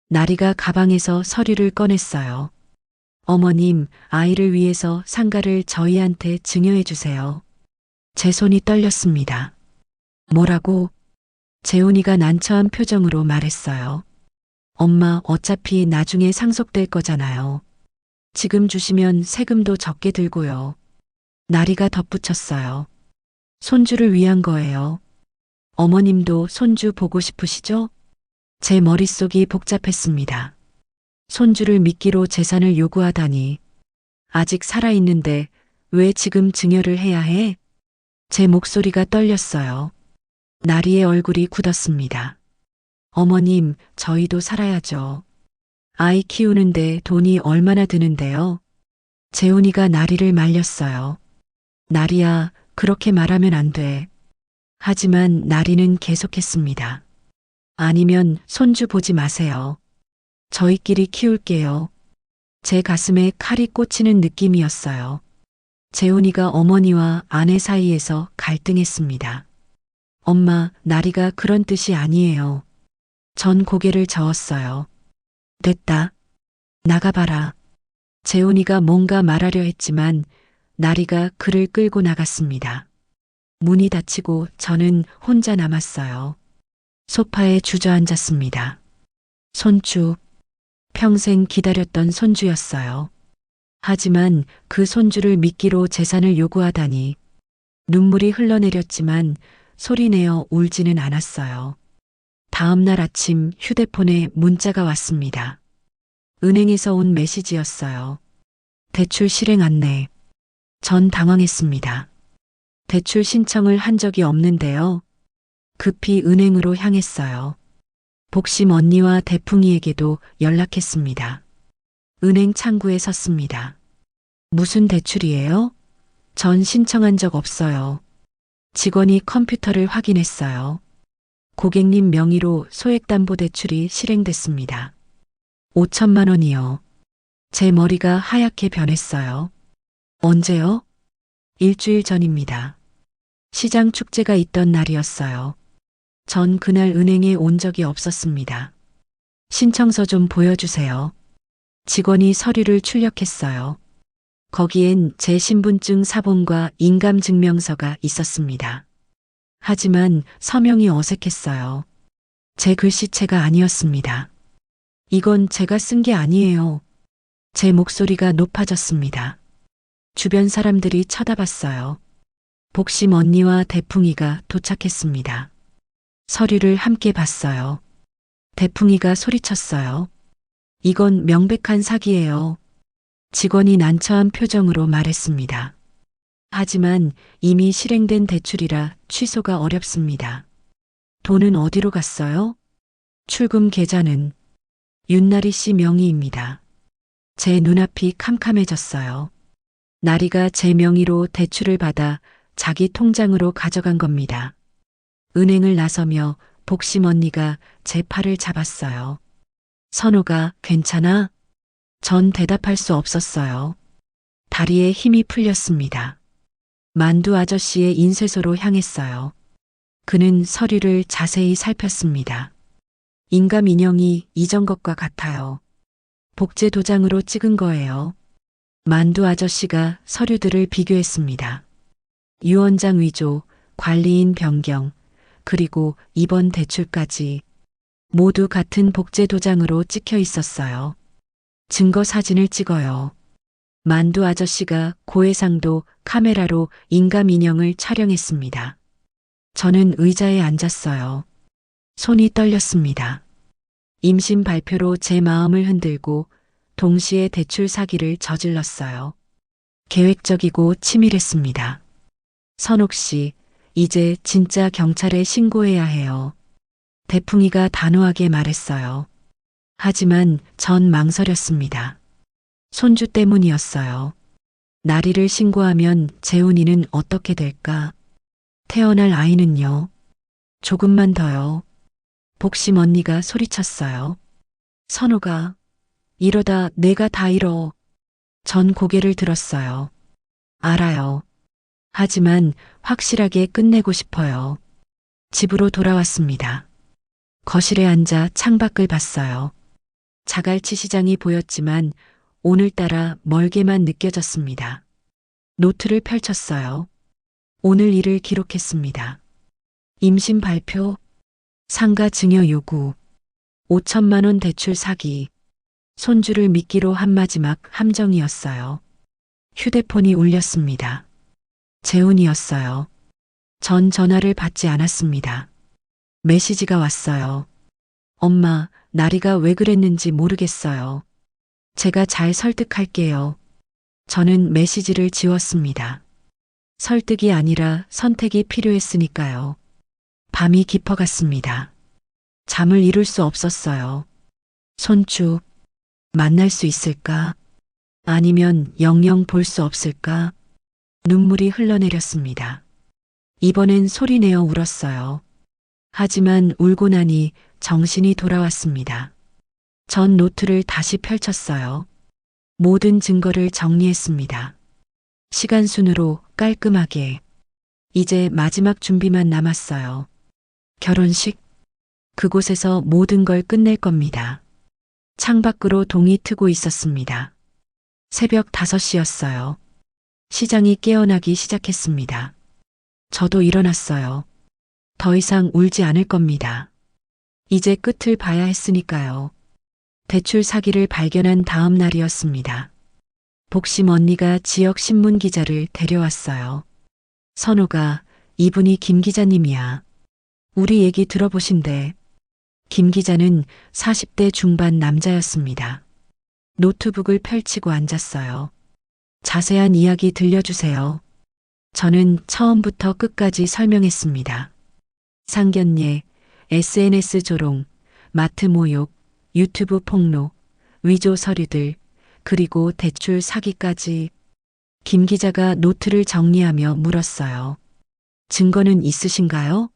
나리가 가방에서 서류를 꺼냈어요. 어머님, 아이를 위해서 상가를 저희한테 증여해 주세요. 제 손이 떨렸습니다. 뭐라고? 재훈이가 난처한 표정으로 말했어요. 엄마, 어차피 나중에 상속될 거잖아요. 지금 주시면 세금도 적게 들고요. 나리가 덧붙였어요. 손주를 위한 거예요. 어머님도 손주 보고 싶으시죠? 제 머릿속이 복잡했습니다. 손주를 미끼로 재산을 요구하다니. 아직 살아있는데 왜 지금 증여를 해야 해? 제 목소리가 떨렸어요. 나리의 얼굴이 굳었습니다. 어머님, 저희도 살아야죠. 아이 키우는데 돈이 얼마나 드는데요? 재훈이가 나리를 말렸어요. 나리야, 그렇게 말하면 안 돼. 하지만 나리는 계속했습니다. 아니면 손주 보지 마세요. 저희끼리 키울게요. 제 가슴에 칼이 꽂히는 느낌이었어요. 재훈이가 어머니와 아내 사이에서 갈등했습니다. 엄마, 나리가 그런 뜻이 아니에요. 전 고개를 저었어요. 됐다. 나가봐라. 재훈이가 뭔가 말하려 했지만 나리가 그를 끌고 나갔습니다. 문이 닫히고 저는 혼자 남았어요. 소파에 주저앉았습니다. 손주. 평생 기다렸던 손주였어요. 하지만 그 손주를 미끼로 재산을 요구하다니. 눈물이 흘러내렸지만 소리내어 울지는 않았어요. 다음 날 아침 휴대폰에 문자가 왔습니다. 은행에서 온 메시지였어요. 대출 실행 안내. 전 당황했습니다. 대출 신청을 한 적이 없는데요. 급히 은행으로 향했어요. 복심 언니와 대풍이에게도 연락했습니다. 은행 창구에 섰습니다. 무슨 대출이에요? 전 신청한 적 없어요. 직원이 컴퓨터를 확인했어요. 고객님 명의로 소액담보대출이 실행됐습니다. 5천만 원이요. 제 머리가 하얗게 변했어요. 언제요? 일주일 전입니다. 시장 축제가 있던 날이었어요. 전 그날 은행에 온 적이 없었습니다. 신청서 좀 보여주세요. 직원이 서류를 출력했어요. 거기엔 제 신분증 사본과 인감증명서가 있었습니다. 하지만 서명이 어색했어요. 제 글씨체가 아니었습니다. 이건 제가 쓴 게 아니에요. 제 목소리가 높아졌습니다. 주변 사람들이 쳐다봤어요. 복심 언니와 대풍이가 도착했습니다. 서류를 함께 봤어요. 대풍이가 소리쳤어요. 이건 명백한 사기예요. 직원이 난처한 표정으로 말했습니다. 하지만 이미 실행된 대출이라 취소가 어렵습니다. 돈은 어디로 갔어요? 출금 계좌는 윤나리 씨 명의입니다. 제 눈앞이 캄캄해졌어요. 나리가 제 명의로 대출을 받아 자기 통장으로 가져간 겁니다. 은행을 나서며 복심 언니가 제 팔을 잡았어요. 선호가 괜찮아? 전 대답할 수 없었어요. 다리에 힘이 풀렸습니다. 만두 아저씨의 인쇄소로 향했어요. 그는 서류를 자세히 살폈습니다. 인감 인형이 이전 것과 같아요. 복제 도장으로 찍은 거예요. 만두 아저씨가 서류들을 비교했습니다. 유언장 위조, 관리인 변경, 그리고 이번 대출까지 모두 같은 복제 도장으로 찍혀 있었어요. 증거 사진을 찍어요. 만두 아저씨가 고해상도 카메라로 인감 인형을 촬영했습니다. 저는 의자에 앉았어요. 손이 떨렸습니다. 임신 발표로 제 마음을 흔들고 동시에 대출 사기를 저질렀어요. 계획적이고 치밀했습니다. 선옥 씨, 이제 진짜 경찰에 신고해야 해요. 대풍이가 단호하게 말했어요. 하지만 전 망설였습니다. 손주 때문이었어요. 나리를 신고하면 재훈이는 어떻게 될까? 태어날 아이는요? 조금만 더요. 복심 언니가 소리쳤어요. 선호가, 이러다 내가 다 잃어. 전 고개를 들었어요. 알아요. 하지만 확실하게 끝내고 싶어요. 집으로 돌아왔습니다. 거실에 앉아 창밖을 봤어요. 자갈치 시장이 보였지만 오늘따라 멀게만 느껴졌습니다. 노트를 펼쳤어요. 오늘 일을 기록했습니다. 임신 발표, 상가 증여 요구, 5천만 원 대출 사기, 손주를 믿기로 한 마지막 함정이었어요. 휴대폰이 울렸습니다. 재훈이었어요. 전 전화를 받지 않았습니다. 메시지가 왔어요. 엄마, 나리가 왜 그랬는지 모르겠어요. 제가 잘 설득할게요. 저는 메시지를 지웠습니다. 설득이 아니라 선택이 필요했으니까요. 밤이 깊어갔습니다. 잠을 이룰 수 없었어요. 손주, 만날 수 있을까? 아니면 영영 볼 수 없을까? 눈물이 흘러내렸습니다. 이번엔 소리내어 울었어요. 하지만 울고 나니 정신이 돌아왔습니다. 전 노트를 다시 펼쳤어요. 모든 증거를 정리했습니다. 시간순으로 깔끔하게. 이제 마지막 준비만 남았어요. 결혼식. 그곳에서 모든 걸 끝낼 겁니다. 창밖으로 동이 트고 있었습니다. 새벽 5시였어요. 시장이 깨어나기 시작했습니다. 저도 일어났어요. 더 이상 울지 않을 겁니다. 이제 끝을 봐야 했으니까요. 대출 사기를 발견한 다음 날이었습니다. 복심 언니가 지역 신문 기자를 데려왔어요. 선호가, 이분이 김 기자님이야. 우리 얘기 들어보신대. 김 기자는 40대 중반 남자였습니다. 노트북을 펼치고 앉았어요. 자세한 이야기 들려주세요. 저는 처음부터 끝까지 설명했습니다. 상견례, SNS 조롱, 마트 모욕, 유튜브 폭로, 위조 서류들, 그리고 대출 사기까지. 김 기자가 노트를 정리하며 물었어요. 증거는 있으신가요?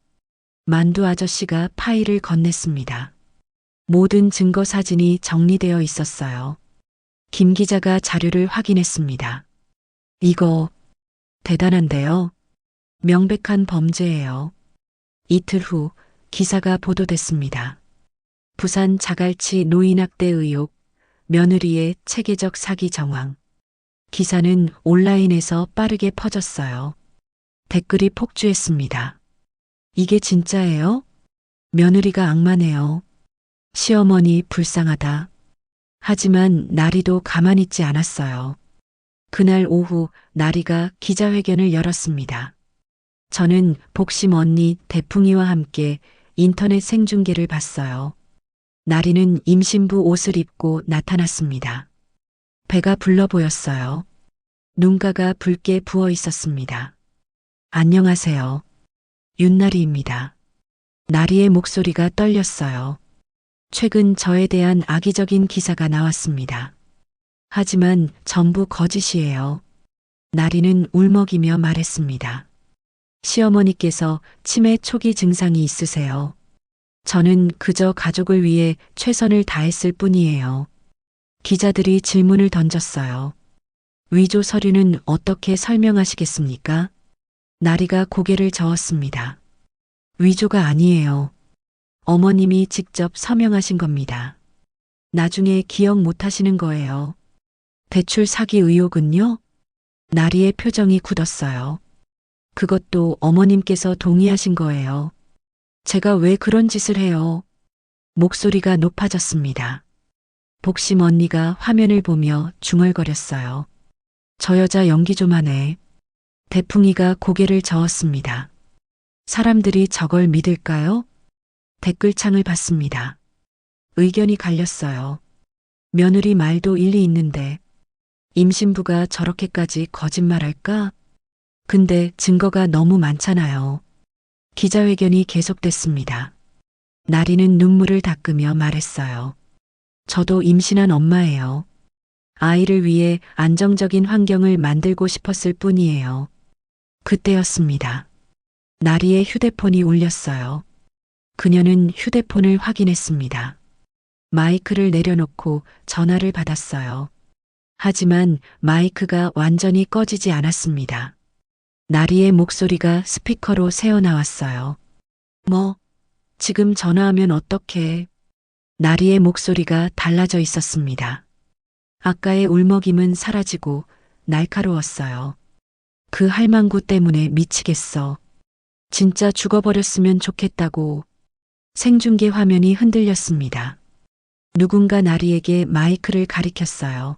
만두 아저씨가 파일을 건넸습니다. 모든 증거 사진이 정리되어 있었어요. 김 기자가 자료를 확인했습니다. 이거 대단한데요? 명백한 범죄예요. 이틀 후 기사가 보도됐습니다. 부산 자갈치 노인학대 의혹, 며느리의 체계적 사기 정황. 기사는 온라인에서 빠르게 퍼졌어요. 댓글이 폭주했습니다. 이게 진짜예요? 며느리가 악마네요. 시어머니 불쌍하다. 하지만 나리도 가만히 있지 않았어요. 그날 오후 나리가 기자회견을 열었습니다. 저는 복심 언니 대풍이와 함께 인터넷 생중계를 봤어요. 나리는 임신부 옷을 입고 나타났습니다. 배가 불러 보였어요. 눈가가 붉게 부어 있었습니다. 안녕하세요. 윤나리입니다. 나리의 목소리가 떨렸어요. 최근 저에 대한 악의적인 기사가 나왔습니다. 하지만 전부 거짓이에요. 나리는 울먹이며 말했습니다. 시어머니께서 치매 초기 증상이 있으세요. 저는 그저 가족을 위해 최선을 다했을 뿐이에요. 기자들이 질문을 던졌어요. 위조 서류는 어떻게 설명하시겠습니까? 나리가 고개를 저었습니다. 위조가 아니에요. 어머님이 직접 서명하신 겁니다. 나중에 기억 못 하시는 거예요. 대출 사기 의혹은요? 나리의 표정이 굳었어요. 그것도 어머님께서 동의하신 거예요. 제가 왜 그런 짓을 해요? 목소리가 높아졌습니다. 복심 언니가 화면을 보며 중얼거렸어요. 저 여자 연기 좀 하네. 대풍이가 고개를 저었습니다. 사람들이 저걸 믿을까요? 댓글창을 봤습니다. 의견이 갈렸어요. 며느리 말도 일리 있는데 임신부가 저렇게까지 거짓말할까? 근데 증거가 너무 많잖아요. 기자회견이 계속됐습니다. 나리는 눈물을 닦으며 말했어요. 저도 임신한 엄마예요. 아이를 위해 안정적인 환경을 만들고 싶었을 뿐이에요. 그때였습니다. 나리의 휴대폰이 울렸어요. 그녀는 휴대폰을 확인했습니다. 마이크를 내려놓고 전화를 받았어요. 하지만 마이크가 완전히 꺼지지 않았습니다. 나리의 목소리가 스피커로 새어나왔어요. 지금 전화하면 어떡해? 나리의 목소리가 달라져 있었습니다. 아까의 울먹임은 사라지고 날카로웠어요. 그 할망구 때문에 미치겠어. 진짜 죽어버렸으면 좋겠다고. 생중계 화면이 흔들렸습니다. 누군가 나리에게 마이크를 가리켰어요.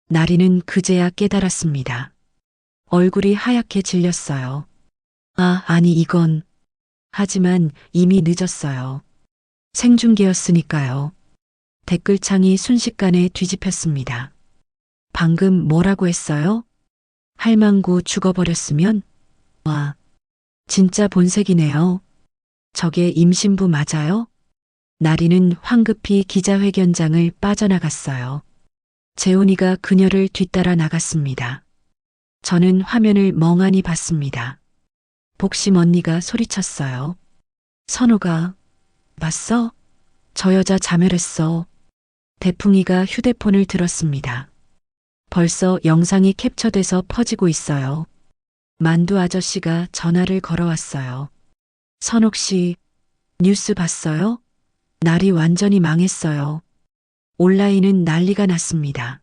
나리는 그제야 깨달았습니다. 얼굴이 하얗게 질렸어요. 아니 이건. 하지만 이미 늦었어요. 생중계였으니까요. 댓글창이 순식간에 뒤집혔습니다. 방금 뭐라고 했어요? 할망구 죽어버렸으면? 와, 진짜 본색이네요. 저게 임신부 맞아요? 나리는 황급히 기자회견장을 빠져나갔어요. 재훈이가 그녀를 뒤따라 나갔습니다. 저는 화면을 멍하니 봤습니다. 복심 언니가 소리쳤어요. 선호가, 봤어? 저 여자 자멸했어. 대풍이가 휴대폰을 들었습니다. 벌써 영상이 캡처돼서 퍼지고 있어요. 만두 아저씨가 전화를 걸어왔어요. 선옥 씨, 뉴스 봤어요? 날이 완전히 망했어요. 온라인은 난리가 났습니다.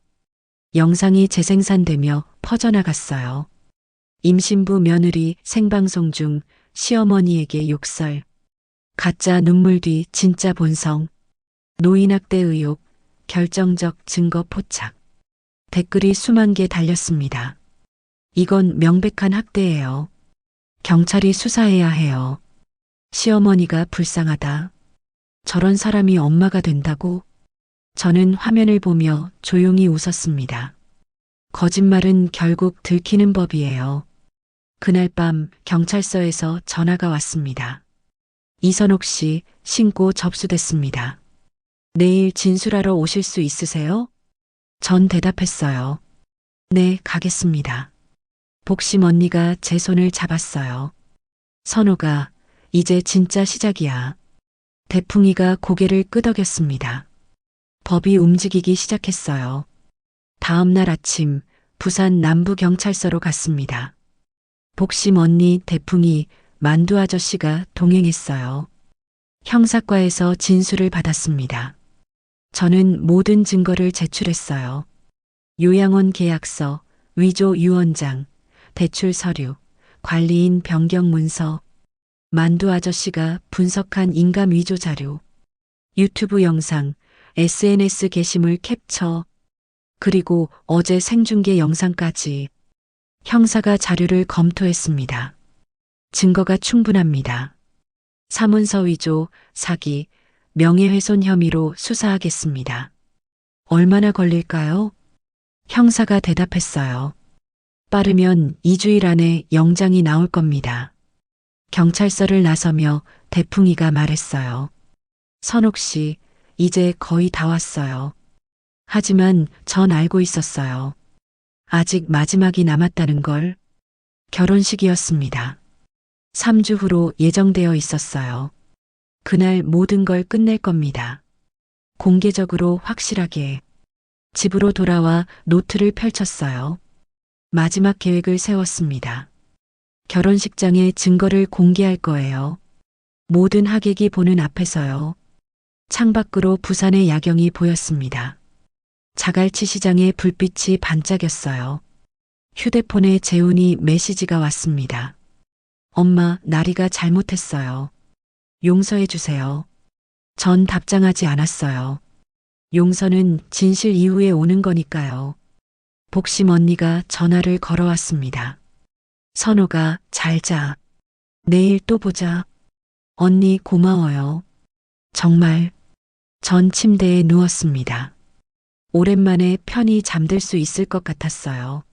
영상이 재생산되며 퍼져나갔어요. 임신부 며느리 생방송 중 시어머니에게 욕설. 가짜 눈물 뒤 진짜 본성. 노인학대 의혹, 결정적 증거 포착. 댓글이 수만 개 달렸습니다. 이건 명백한 학대예요. 경찰이 수사해야 해요. 시어머니가 불쌍하다. 저런 사람이 엄마가 된다고? 저는 화면을 보며 조용히 웃었습니다. 거짓말은 결국 들키는 법이에요. 그날 밤 경찰서에서 전화가 왔습니다. 이선옥 씨 신고 접수됐습니다. 내일 진술하러 오실 수 있으세요? 전 대답했어요. 네, 가겠습니다. 복심 언니가 제 손을 잡았어요. 선호가, 이제 진짜 시작이야. 대풍이가 고개를 끄덕였습니다. 법이 움직이기 시작했어요. 다음 날 아침 부산 남부경찰서로 갔습니다. 복심 언니 대풍이 만두 아저씨가 동행했어요. 형사과에서 진술을 받았습니다. 저는 모든 증거를 제출했어요. 요양원 계약서, 위조 유언장, 대출 서류, 관리인 변경 문서, 만두 아저씨가 분석한 인감 위조 자료, 유튜브 영상, SNS 게시물 캡처, 그리고 어제 생중계 영상까지. 형사가 자료를 검토했습니다. 증거가 충분합니다. 사문서 위조, 사기, 명예훼손 혐의로 수사하겠습니다. 얼마나 걸릴까요? 형사가 대답했어요. 빠르면 2주일 안에 영장이 나올 겁니다. 경찰서를 나서며 대풍이가 말했어요. 선옥 씨, 이제 거의 다 왔어요. 하지만 전 알고 있었어요. 아직 마지막이 남았다는 걸. 결혼식이었습니다. 3주 후로 예정되어 있었어요. 그날 모든 걸 끝낼 겁니다. 공개적으로 확실하게. 집으로 돌아와 노트를 펼쳤어요. 마지막 계획을 세웠습니다. 결혼식장에 증거를 공개할 거예요. 모든 하객이 보는 앞에서요. 창밖으로 부산의 야경이 보였습니다. 자갈치 시장의 불빛이 반짝였어요. 휴대폰에 재훈이 메시지가 왔습니다. 엄마, 나리가 잘못했어요. 용서해 주세요. 전 답장하지 않았어요. 용서는 진실 이후에 오는 거니까요. 복심 언니가 전화를 걸어왔습니다. 선호가, 잘 자. 내일 또 보자. 언니 고마워요. 정말. 전 침대에 누웠습니다. 오랜만에 편히 잠들 수 있을 것 같았어요.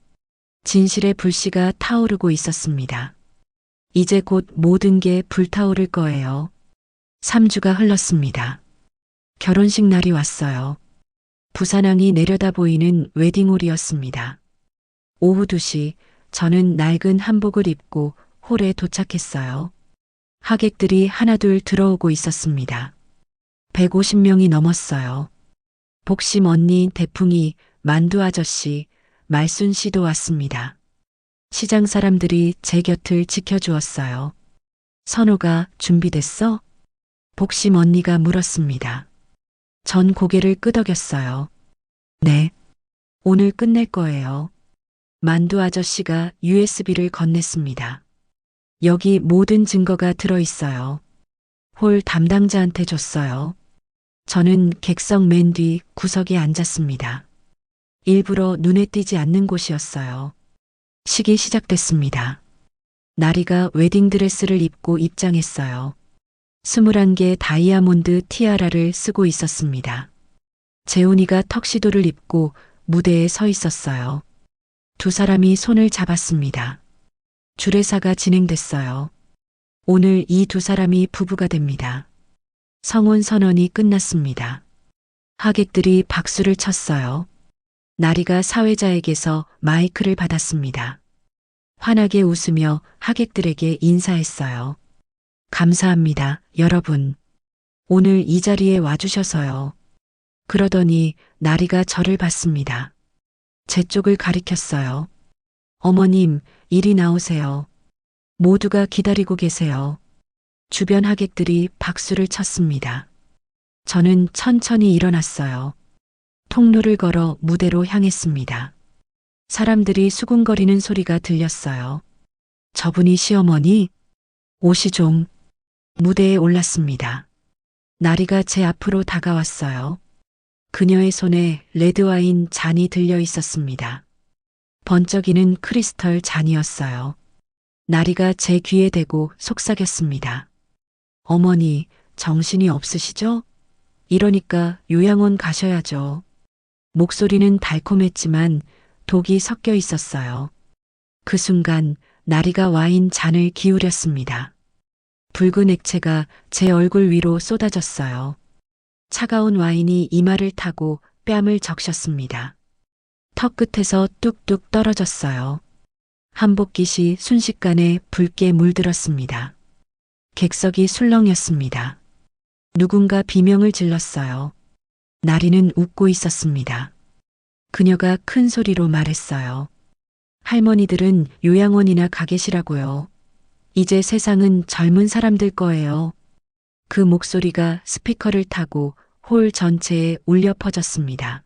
진실의 불씨가 타오르고 있었습니다. 이제 곧 모든 게 불타오를 거예요. 3주가 흘렀습니다. 결혼식 날이 왔어요. 부산항이 내려다 보이는 웨딩홀이었습니다. 오후 2시 저는 낡은 한복을 입고 홀에 도착했어요. 하객들이 하나둘 들어오고 있었습니다. 150명이 넘었어요. 복심 언니, 대풍이, 만두 아저씨, 말순 씨도 왔습니다. 시장 사람들이 제 곁을 지켜주었어요. 선호가 준비됐어? 복심 언니가 물었습니다. 전 고개를 끄덕였어요. 네. 오늘 끝낼 거예요. 만두 아저씨가 USB를 건넸습니다. 여기 모든 증거가 들어있어요. 홀 담당자한테 줬어요. 저는 객석 맨 뒤 구석에 앉았습니다. 일부러 눈에 띄지 않는 곳이었어요. 식이 시작됐습니다. 나리가 웨딩드레스를 입고 입장했어요. 21개 다이아몬드 티아라를 쓰고 있었습니다. 재훈이가 턱시도를 입고 무대에 서 있었어요. 두 사람이 손을 잡았습니다. 주례사가 진행됐어요. 오늘 이 두 사람이 부부가 됩니다. 성혼 선언이 끝났습니다. 하객들이 박수를 쳤어요. 나리가 사회자에게서 마이크를 받았습니다. 환하게 웃으며 하객들에게 인사했어요. 감사합니다, 여러분. 오늘 이 자리에 와주셔서요. 그러더니 나리가 저를 봤습니다. 제 쪽을 가리켰어요. 어머님, 이리 나오세요. 모두가 기다리고 계세요. 주변 하객들이 박수를 쳤습니다. 저는 천천히 일어났어요. 통로를 걸어 무대로 향했습니다. 사람들이 수군거리는 소리가 들렸어요. 저분이 시어머니? 옷이 좀. 무대에 올랐습니다. 나리가 제 앞으로 다가왔어요. 그녀의 손에 레드와인 잔이 들려 있었습니다. 번쩍이는 크리스털 잔이었어요. 나리가 제 귀에 대고 속삭였습니다. 어머니, 정신이 없으시죠? 이러니까 요양원 가셔야죠. 목소리는 달콤했지만 독이 섞여 있었어요. 그 순간 나리가 와인 잔을 기울였습니다. 붉은 액체가 제 얼굴 위로 쏟아졌어요. 차가운 와인이 이마를 타고 뺨을 적셨습니다. 턱 끝에서 뚝뚝 떨어졌어요. 한복깃이 순식간에 붉게 물들었습니다. 객석이 술렁였습니다. 누군가 비명을 질렀어요. 나리는 웃고 있었습니다. 그녀가 큰 소리로 말했어요. 할머니들은 요양원이나 가 계시라고요. 이제 세상은 젊은 사람들 거예요. 그 목소리가 스피커를 타고 홀 전체에 울려 퍼졌습니다.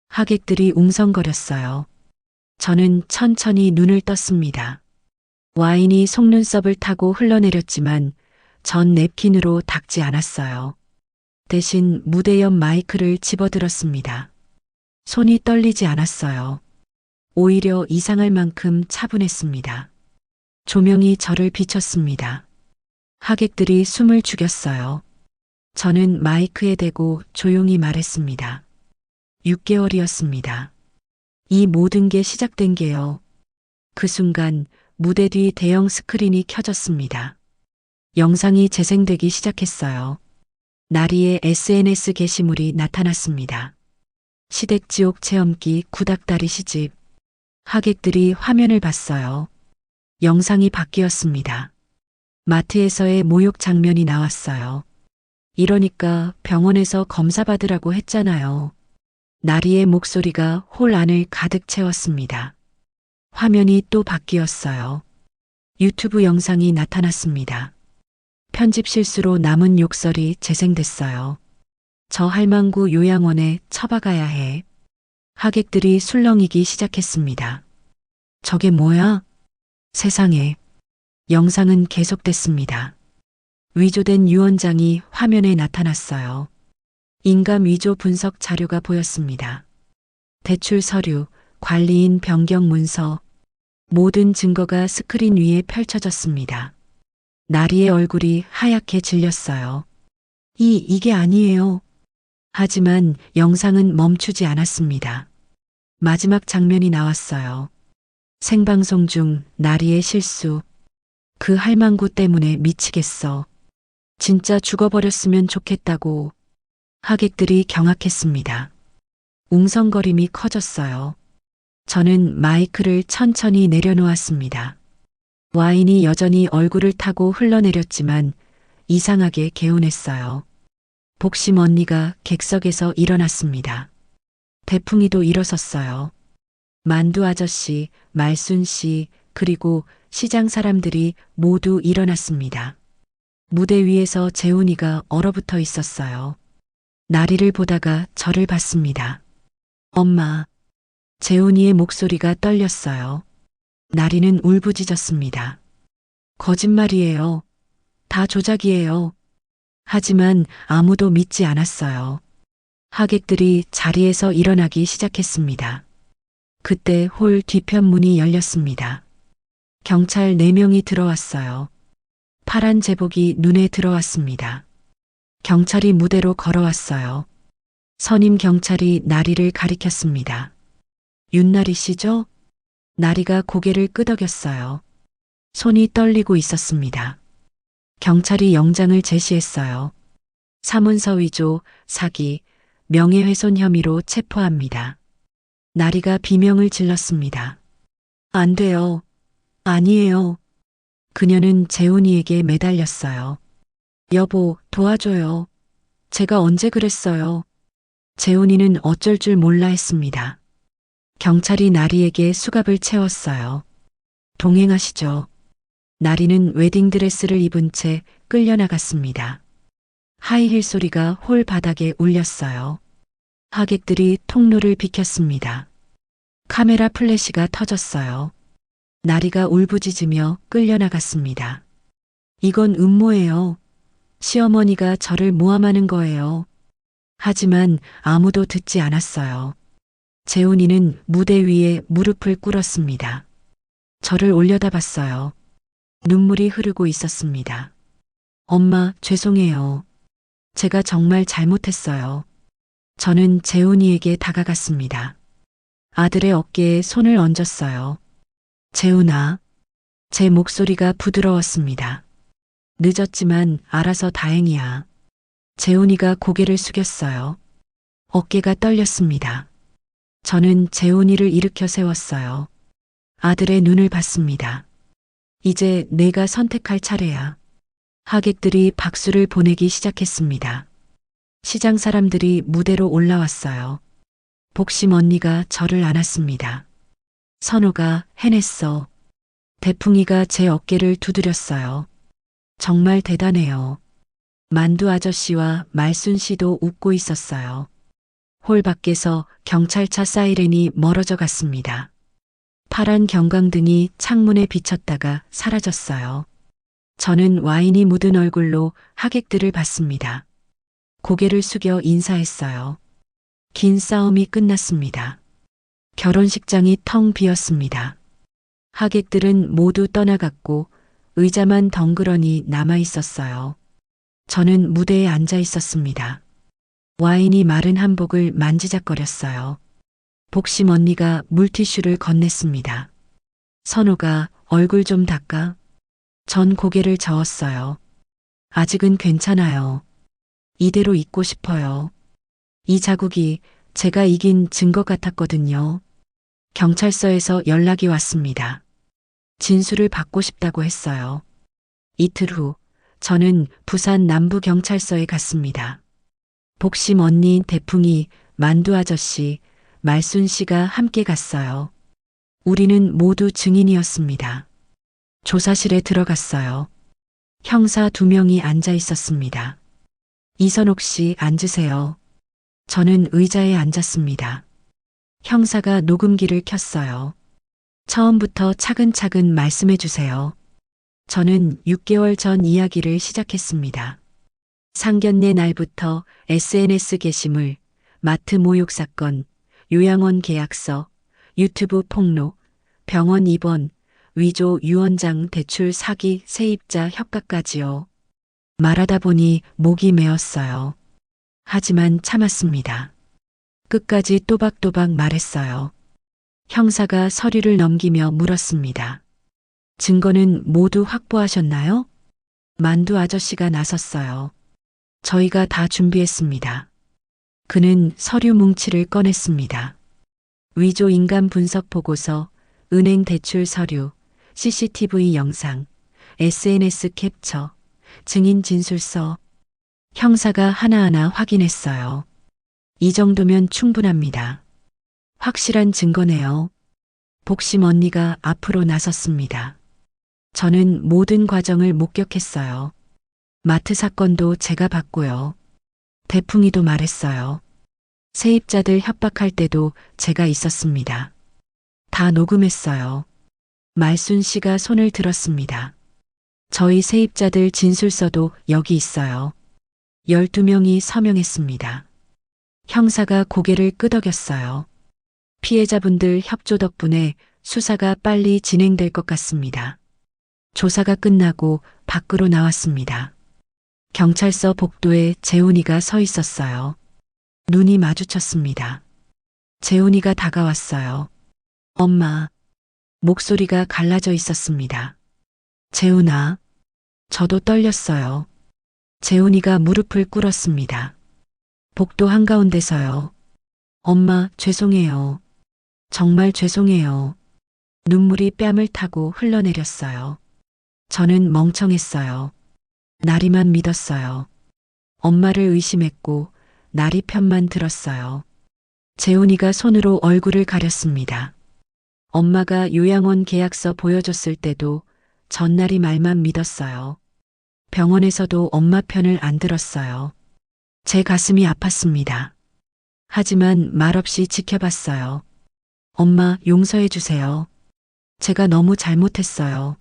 하객들이 웅성거렸어요. 저는 천천히 눈을 떴습니다. 와인이 속눈썹을 타고 흘러내렸지만 전 냅킨으로 닦지 않았어요. 대신 무대 옆 마이크를 집어들었습니다. 손이 떨리지 않았어요. 오히려 이상할 만큼 차분했습니다. 조명이 저를 비췄습니다. 하객들이 숨을 죽였어요. 저는 마이크에 대고 조용히 말했습니다. 6개월이었습니다. 이 모든 게 시작된 게요. 그 순간 무대 뒤 대형 스크린이 켜졌습니다. 영상이 재생되기 시작했어요. 나리의 SNS 게시물이 나타났습니다. 시댁지옥 체험기 구닥다리 시집. 하객들이 화면을 봤어요. 영상이 바뀌었습니다. 마트에서의 모욕 장면이 나왔어요. 이러니까 병원에서 검사 받으라고 했잖아요. 나리의 목소리가 홀 안을 가득 채웠습니다. 화면이 또 바뀌었어요. 유튜브 영상이 나타났습니다. 편집 실수로 남은 욕설이 재생됐어요. 저 할망구 요양원에 처박아야 해. 하객들이 술렁이기 시작했습니다. 저게 뭐야? 세상에. 영상은 계속됐습니다. 위조된 유언장이 화면에 나타났어요. 인감 위조 분석 자료가 보였습니다. 대출 서류, 관리인 변경 문서, 모든 증거가 스크린 위에 펼쳐졌습니다. 나리의 얼굴이 하얗게 질렸어요. 이게 아니에요. 하지만 영상은 멈추지 않았습니다. 마지막 장면이 나왔어요. 생방송 중 나리의 실수. 그 할망구 때문에 미치겠어. 진짜 죽어버렸으면 좋겠다고. 하객들이 경악했습니다. 웅성거림이 커졌어요. 저는 마이크를 천천히 내려놓았습니다. 와인이 여전히 얼굴을 타고 흘러내렸지만 이상하게 개운했어요. 복심 언니가 객석에서 일어났습니다. 대풍이도 일어섰어요. 만두 아저씨, 말순 씨, 그리고 시장 사람들이 모두 일어났습니다. 무대 위에서 재훈이가 얼어붙어 있었어요. 나리를 보다가 저를 봤습니다. 엄마. 재훈이의 목소리가 떨렸어요. 나리는 울부짖었습니다. 거짓말이에요. 다 조작이에요. 하지만 아무도 믿지 않았어요. 하객들이 자리에서 일어나기 시작했습니다. 그때 홀 뒤편 문이 열렸습니다. 경찰 4명이 들어왔어요. 파란 제복이 눈에 들어왔습니다. 경찰이 무대로 걸어왔어요. 선임 경찰이 나리를 가리켰습니다. 윤나리 씨죠? 나리가 고개를 끄덕였어요. 손이 떨리고 있었습니다. 경찰이 영장을 제시했어요. 사문서 위조, 사기, 명예훼손 혐의로 체포합니다. 나리가 비명을 질렀습니다. 안 돼요. 아니에요. 그녀는 재훈이에게 매달렸어요. 여보, 도와줘요. 제가 언제 그랬어요. 재훈이는 어쩔 줄 몰라 했습니다. 경찰이 나리에게 수갑을 채웠어요. 동행하시죠. 나리는 웨딩드레스를 입은 채 끌려나갔습니다. 하이힐 소리가 홀 바닥에 울렸어요. 하객들이 통로를 비켰습니다. 카메라 플래시가 터졌어요. 나리가 울부짖으며 끌려나갔습니다. 이건 음모예요. 시어머니가 저를 모함하는 거예요. 하지만 아무도 듣지 않았어요. 재훈이는 무대 위에 무릎을 꿇었습니다. 저를 올려다봤어요. 눈물이 흐르고 있었습니다. 엄마, 죄송해요. 제가 정말 잘못했어요. 저는 재훈이에게 다가갔습니다. 아들의 어깨에 손을 얹었어요. 재훈아. 제 목소리가 부드러웠습니다. 늦었지만 알아서 다행이야. 재훈이가 고개를 숙였어요. 어깨가 떨렸습니다. 저는 재훈이를 일으켜 세웠어요. 아들의 눈을 봤습니다. 이제 내가 선택할 차례야. 하객들이 박수를 보내기 시작했습니다. 시장 사람들이 무대로 올라왔어요. 복심 언니가 저를 안았습니다. 선호가 해냈어. 대풍이가 제 어깨를 두드렸어요. 정말 대단해요. 만두 아저씨와 말순 씨도 웃고 있었어요. 홀 밖에서 경찰차 사이렌이 멀어져 갔습니다. 파란 경광등이 창문에 비쳤다가 사라졌어요. 저는 와인이 묻은 얼굴로 하객들을 봤습니다. 고개를 숙여 인사했어요. 긴 싸움이 끝났습니다. 결혼식장이 텅 비었습니다. 하객들은 모두 떠나갔고 의자만 덩그러니 남아 있었어요. 저는 무대에 앉아 있었습니다. 와인이 마른 한복을 만지작거렸어요. 복심 언니가 물티슈를 건넸습니다. 선호가 얼굴 좀 닦아. 전 고개를 저었어요. 아직은 괜찮아요. 이대로 있고 싶어요. 이 자국이 제가 이긴 증거 같았거든요. 경찰서에서 연락이 왔습니다. 진술을 받고 싶다고 했어요. 이틀 후 저는 부산 남부경찰서에 갔습니다. 복심 언니, 대풍이, 만두 아저씨, 말순 씨가 함께 갔어요. 우리는 모두 증인이었습니다. 조사실에 들어갔어요. 형사 2명이 앉아 있었습니다. 이선옥 씨 앉으세요. 저는 의자에 앉았습니다. 형사가 녹음기를 켰어요. 처음부터 차근차근 말씀해 주세요. 저는 6개월 전 이야기를 시작했습니다. 상견례 날부터 SNS 게시물, 마트 모욕 사건, 요양원 계약서, 유튜브 폭로, 병원 입원, 위조 유언장 대출 사기 세입자 협박까지요. 말하다 보니 목이 메었어요. 하지만 참았습니다. 끝까지 또박또박 말했어요. 형사가 서류를 넘기며 물었습니다. 증거는 모두 확보하셨나요? 만두 아저씨가 나섰어요. 저희가 다 준비했습니다. 그는 서류 뭉치를 꺼냈습니다. 위조 인감 분석 보고서, 은행 대출 서류, CCTV 영상, SNS 캡처, 증인 진술서. 형사가 하나하나 확인했어요. 이 정도면 충분합니다. 확실한 증거네요. 복심 언니가 앞으로 나섰습니다. 저는 모든 과정을 목격했어요. 마트 사건도 제가 봤고요. 대풍이도 말했어요. 세입자들 협박할 때도 제가 있었습니다. 다 녹음했어요. 말순 씨가 손을 들었습니다. 저희 세입자들 진술서도 여기 있어요. 12명이 서명했습니다. 형사가 고개를 끄덕였어요. 피해자분들 협조 덕분에 수사가 빨리 진행될 것 같습니다. 조사가 끝나고 밖으로 나왔습니다. 경찰서 복도에 재훈이가 서 있었어요. 눈이 마주쳤습니다. 재훈이가 다가왔어요. 엄마. 목소리가 갈라져 있었습니다. 재훈아. 저도 떨렸어요. 재훈이가 무릎을 꿇었습니다. 복도 한가운데서요. 엄마, 죄송해요. 정말 죄송해요. 눈물이 뺨을 타고 흘러내렸어요. 저는 멍청했어요. 나리만 믿었어요. 엄마를 의심했고 나리 편만 들었어요. 재훈이가 손으로 얼굴을 가렸습니다. 엄마가 요양원 계약서 보여줬을 때도 전나리 말만 믿었어요. 병원에서도 엄마 편을 안 들었어요. 제 가슴이 아팠습니다. 하지만 말없이 지켜봤어요. 엄마, 용서해 주세요. 제가 너무 잘못했어요.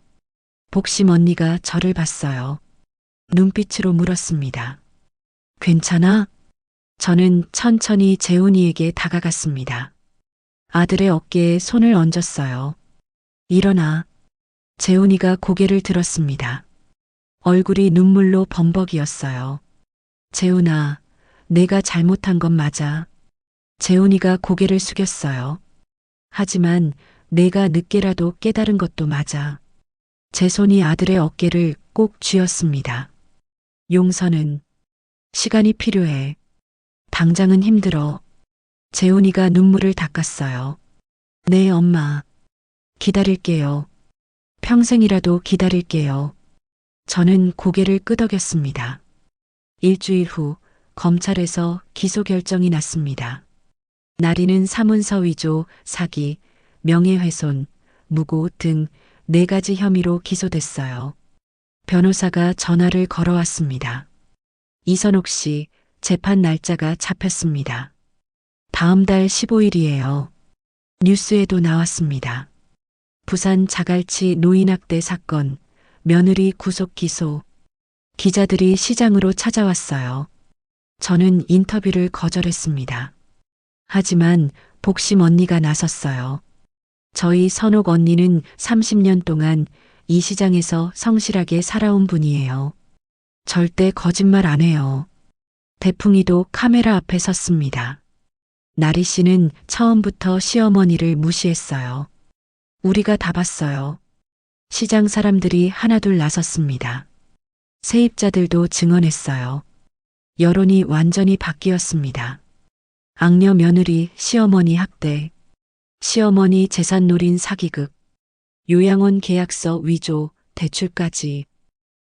복심 언니가 저를 봤어요. 눈빛으로 물었습니다. 괜찮아? 저는 천천히 재훈이에게 다가갔습니다. 아들의 어깨에 손을 얹었어요. 일어나. 재훈이가 고개를 들었습니다. 얼굴이 눈물로 범벅이었어요. 재훈아, 내가 잘못한 건 맞아. 재훈이가 고개를 숙였어요. 하지만 내가 늦게라도 깨달은 것도 맞아. 제 손이 아들의 어깨를 꼭 쥐었습니다. 용서는 시간이 필요해. 당장은 힘들어. 재훈이가 눈물을 닦았어요. 네, 엄마. 기다릴게요. 평생이라도 기다릴게요. 저는 고개를 끄덕였습니다. 일주일 후 검찰에서 기소 결정이 났습니다. 나리는 사문서 위조, 사기, 명예훼손, 무고 등 4가지 혐의로 기소됐어요. 변호사가 전화를 걸어왔습니다. 이선옥 씨, 재판 날짜가 잡혔습니다. 다음 달 15일이에요. 뉴스에도 나왔습니다. 부산 자갈치 노인학대 사건, 며느리 구속 기소. 기자들이 시장으로 찾아왔어요. 저는 인터뷰를 거절했습니다. 하지만 복심 언니가 나섰어요. 저희 선옥 언니는 30년 동안 이 시장에서 성실하게 살아온 분이에요. 절대 거짓말 안 해요. 대풍이도 카메라 앞에 섰습니다. 나리 씨는 처음부터 시어머니를 무시했어요. 우리가 다 봤어요. 시장 사람들이 하나둘 나섰습니다. 세입자들도 증언했어요. 여론이 완전히 바뀌었습니다. 악녀 며느리 시어머니 학대, 시어머니 재산 노린 사기극, 요양원 계약서 위조, 대출까지.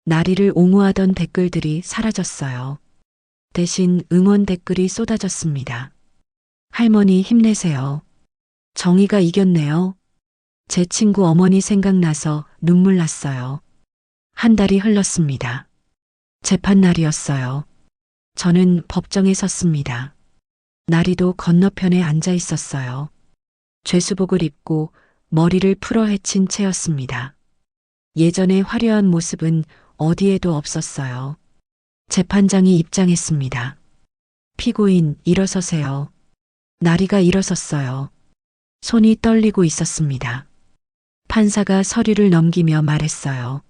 나리를 옹호하던 댓글들이 사라졌어요. 대신 응원 댓글이 쏟아졌습니다. 할머니 힘내세요. 정의가 이겼네요. 제 친구 어머니 생각나서 눈물 났어요. 한 달이 흘렀습니다. 재판 날이었어요. 저는 법정에 섰습니다. 나리도 건너편에 앉아 있었어요. 죄수복을 입고 머리를 풀어 헤친 채였습니다. 예전의 화려한 모습은 어디에도 없었어요. 재판장이 입장했습니다. 피고인 일어서세요. 나리가 일어섰어요. 손이 떨리고 있었습니다. 판사가 서류를 넘기며 말했어요.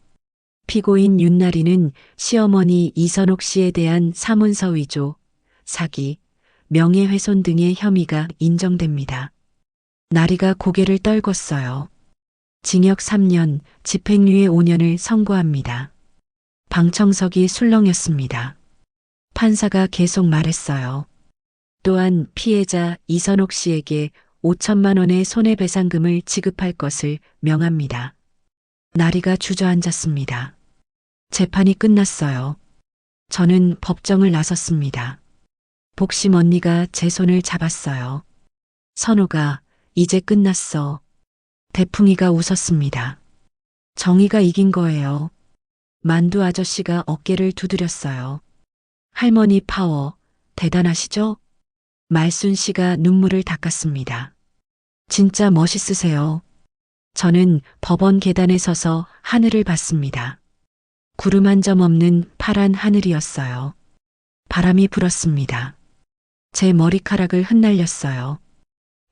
피고인 윤나리는 시어머니 이선옥 씨에 대한 사문서 위조, 사기, 명예훼손 등의 혐의가 인정됩니다. 나리가 고개를 떨궜어요. 징역 3년, 집행유예 5년을 선고합니다. 방청석이 술렁였습니다. 판사가 계속 말했어요. 또한 피해자 이선옥 씨에게 5천만 원의 손해배상금을 지급할 것을 명합니다. 나리가 주저앉았습니다. 재판이 끝났어요. 저는 법정을 나섰습니다. 복심 언니가 제 손을 잡았어요. 선우가 이제 끝났어. 대풍이가 웃었습니다. 정의가 이긴 거예요. 만두 아저씨가 어깨를 두드렸어요. 할머니 파워 대단하시죠? 말순 씨가 눈물을 닦았습니다. 진짜 멋있으세요. 저는 법원 계단에 서서 하늘을 봤습니다. 구름 한 점 없는 파란 하늘이었어요. 바람이 불었습니다. 제 머리카락을 흩날렸어요.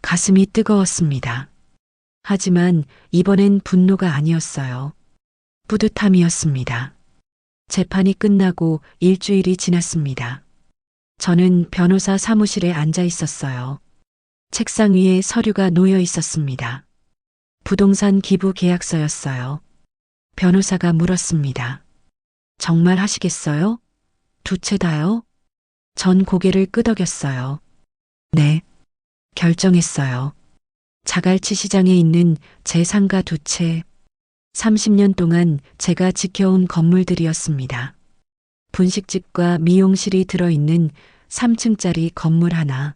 가슴이 뜨거웠습니다. 하지만 이번엔 분노가 아니었어요. 뿌듯함이었습니다. 재판이 끝나고 일주일이 지났습니다. 저는 변호사 사무실에 앉아 있었어요. 책상 위에 서류가 놓여 있었습니다. 부동산 기부 계약서였어요. 변호사가 물었습니다. 정말 하시겠어요? 두 채 다요? 전 고개를 끄덕였어요. 네. 결정했어요. 자갈치 시장에 있는 제 상가 두 채. 30년 동안 제가 지켜온 건물들이었습니다. 분식집과 미용실이 들어있는 3층짜리 건물 하나,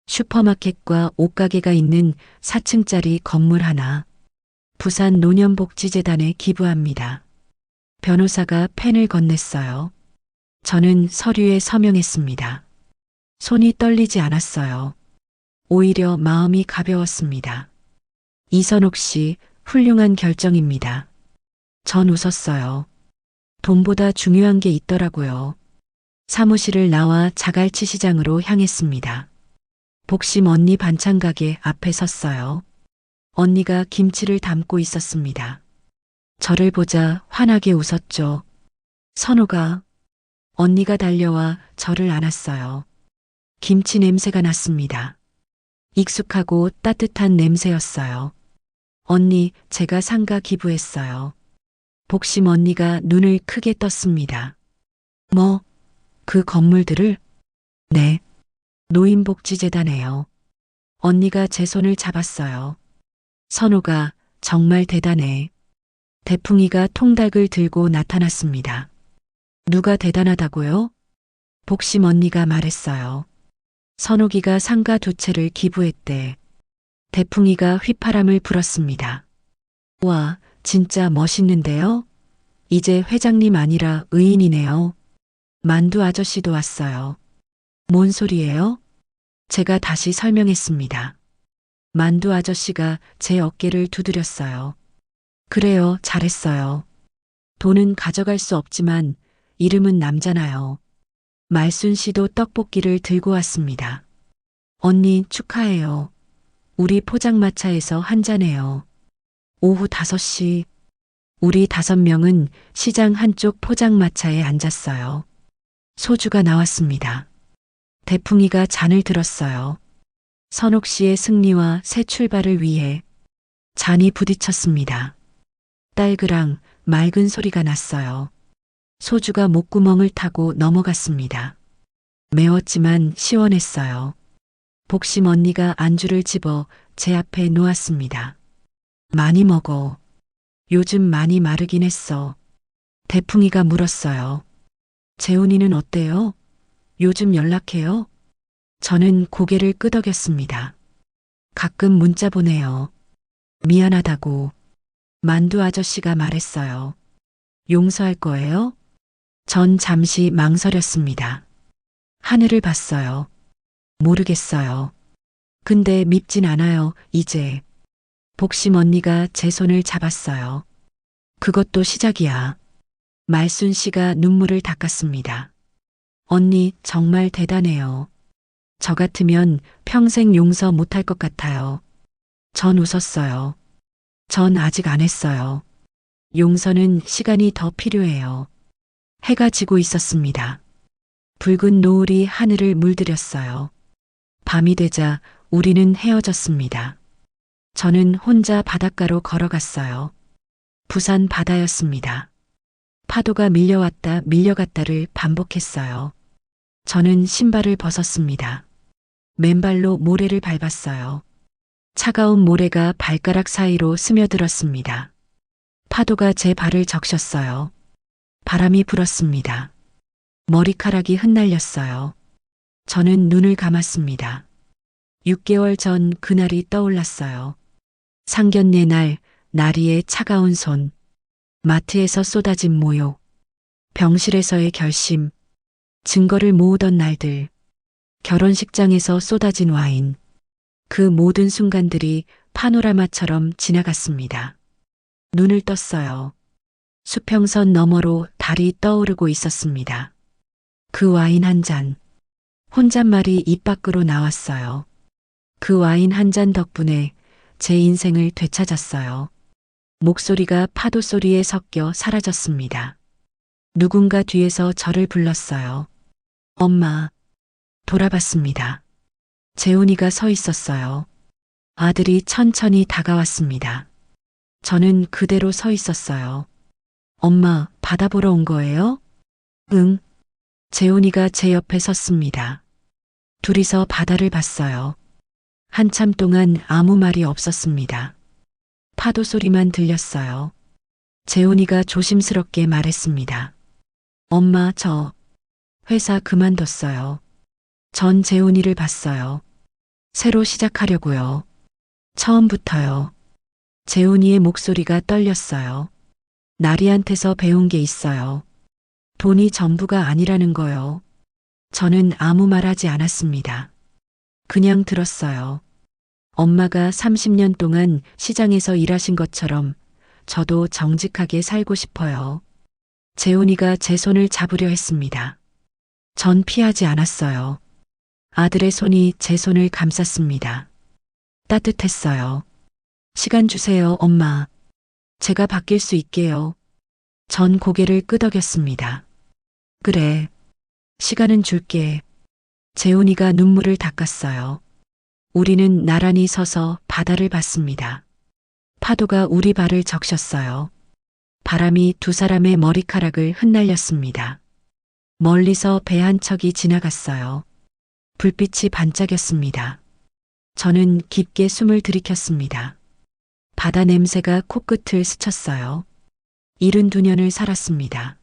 슈퍼마켓과 옷가게가 있는 4층짜리 건물 하나, 부산 노년복지재단에 기부합니다. 변호사가 펜을 건넸어요. 저는 서류에 서명했습니다. 손이 떨리지 않았어요. 오히려 마음이 가벼웠습니다. 이선옥 씨, 훌륭한 결정입니다. 전 웃었어요. 돈보다 중요한 게 있더라고요. 사무실을 나와 자갈치 시장으로 향했습니다. 복심 언니 반찬 가게 앞에 섰어요. 언니가 김치를 담고 있었습니다. 저를 보자 환하게 웃었죠. 선우가, 언니가 달려와 저를 안았어요. 김치 냄새가 났습니다. 익숙하고 따뜻한 냄새였어요. 언니, 제가 상가 기부했어요. 복심 언니가 눈을 크게 떴습니다. 뭐, 그 건물들을? 네. 노인복지재단에요. 언니가 제 손을 잡았어요. 선우가 정말 대단해. 대풍이가 통닭을 들고 나타났습니다. 누가 대단하다고요? 복심 언니가 말했어요. 선옥이가 상가 두 채를 기부했대. 대풍이가 휘파람을 불었습니다. 와, 진짜 멋있는데요? 이제 회장님 아니라 의인이네요. 만두 아저씨도 왔어요. 뭔 소리예요? 제가 다시 설명했습니다. 만두 아저씨가 제 어깨를 두드렸어요. 그래요, 잘했어요. 돈은 가져갈 수 없지만 이름은 남잖아요. 말순 씨도 떡볶이를 들고 왔습니다. 언니 축하해요. 우리 포장마차에서 한잔해요. 오후 5시. 우리 5명은 시장 한쪽 포장마차에 앉았어요. 소주가 나왔습니다. 대풍이가 잔을 들었어요. 선옥 씨의 승리와 새 출발을 위해 잔이 부딪혔습니다. 딸그랑 맑은 소리가 났어요. 소주가 목구멍을 타고 넘어갔습니다. 매웠지만 시원했어요. 복심 언니가 안주를 집어 제 앞에 놓았습니다. 많이 먹어. 요즘 많이 마르긴 했어. 대풍이가 물었어요. 재훈이는 어때요? 요즘 연락해요? 저는 고개를 끄덕였습니다. 가끔 문자 보내요. 미안하다고. 만두 아저씨가 말했어요. 용서할 거예요? 전 잠시 망설였습니다. 하늘을 봤어요. 모르겠어요. 근데 밉진 않아요, 이제. 복심 언니가 제 손을 잡았어요. 그것도 시작이야. 말순 씨가 눈물을 닦았습니다. 언니 정말 대단해요. 저 같으면 평생 용서 못할 것 같아요. 전 웃었어요. 전 아직 안 했어요. 용서는 시간이 더 필요해요. 해가 지고 있었습니다. 붉은 노을이 하늘을 물들였어요. 밤이 되자 우리는 헤어졌습니다. 저는 혼자 바닷가로 걸어갔어요. 부산 바다였습니다. 파도가 밀려왔다 밀려갔다를 반복했어요. 저는 신발을 벗었습니다. 맨발로 모래를 밟았어요. 차가운 모래가 발가락 사이로 스며들었습니다. 파도가 제 발을 적셨어요. 바람이 불었습니다. 머리카락이 흩날렸어요. 저는 눈을 감았습니다. 6개월 전 그날이 떠올랐어요. 상견례 날, 나리의 차가운 손, 마트에서 쏟아진 모욕, 병실에서의 결심, 증거를 모으던 날들, 결혼식장에서 쏟아진 와인, 그 모든 순간들이 파노라마처럼 지나갔습니다. 눈을 떴어요. 수평선 너머로 달이 떠오르고 있었습니다. 그 와인 한 잔, 혼잣말이 입 밖으로 나왔어요. 그 와인 한 잔 덕분에 제 인생을 되찾았어요. 목소리가 파도 소리에 섞여 사라졌습니다. 누군가 뒤에서 저를 불렀어요. 엄마. 돌아봤습니다. 재훈이가 서 있었어요. 아들이 천천히 다가왔습니다. 저는 그대로 서 있었어요. 엄마, 바다 보러 온 거예요? 응. 재훈이가 제 옆에 섰습니다. 둘이서 바다를 봤어요. 한참 동안 아무 말이 없었습니다. 파도 소리만 들렸어요. 재훈이가 조심스럽게 말했습니다. 엄마, 저 회사 그만뒀어요. 전 재훈이를 봤어요. 새로 시작하려고요. 처음부터요. 재훈이의 목소리가 떨렸어요. 나리한테서 배운 게 있어요. 돈이 전부가 아니라는 거요. 저는 아무 말 하지 않았습니다. 그냥 들었어요. 엄마가 30년 동안 시장에서 일하신 것처럼 저도 정직하게 살고 싶어요. 재훈이가 제 손을 잡으려 했습니다. 전 피하지 않았어요. 아들의 손이 제 손을 감쌌습니다. 따뜻했어요. 시간 주세요, 엄마. 제가 바뀔 수 있게요. 전 고개를 끄덕였습니다. 그래. 시간은 줄게. 재훈이가 눈물을 닦았어요. 우리는 나란히 서서 바다를 봤습니다. 파도가 우리 발을 적셨어요. 바람이 두 사람의 머리카락을 흩날렸습니다. 멀리서 배 한 척이 지나갔어요. 불빛이 반짝였습니다. 저는 깊게 숨을 들이켰습니다. 바다 냄새가 코끝을 스쳤어요. 72년을 살았습니다.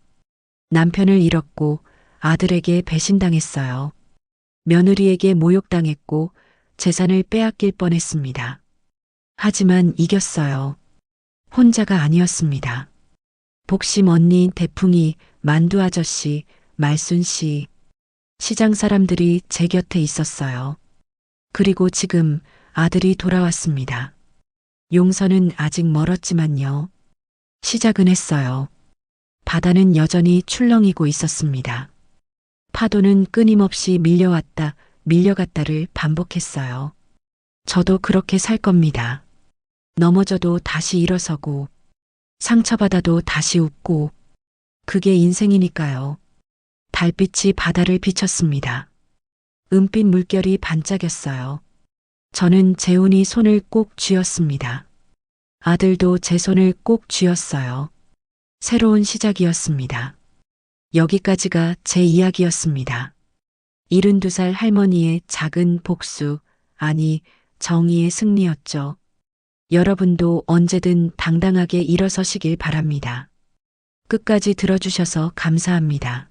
남편을 잃었고 아들에게 배신당했어요. 며느리에게 모욕당했고 재산을 빼앗길 뻔했습니다. 하지만 이겼어요. 혼자가 아니었습니다. 복심 언니, 대풍이, 만두 아저씨, 말순 씨, 시장 사람들이 제 곁에 있었어요. 그리고 지금 아들이 돌아왔습니다. 용서는 아직 멀었지만요. 시작은 했어요. 바다는 여전히 출렁이고 있었습니다. 파도는 끊임없이 밀려왔다, 밀려갔다를 반복했어요. 저도 그렇게 살 겁니다. 넘어져도 다시 일어서고, 상처받아도 다시 웃고, 그게 인생이니까요. 달빛이 바다를 비췄습니다. 은빛 물결이 반짝였어요. 저는 재훈이 손을 꼭 쥐었습니다. 아들도 제 손을 꼭 쥐었어요. 새로운 시작이었습니다. 여기까지가 제 이야기였습니다. 72살 할머니의 작은 복수, 아니, 정의의 승리였죠. 여러분도 언제든 당당하게 일어서시길 바랍니다. 끝까지 들어주셔서 감사합니다.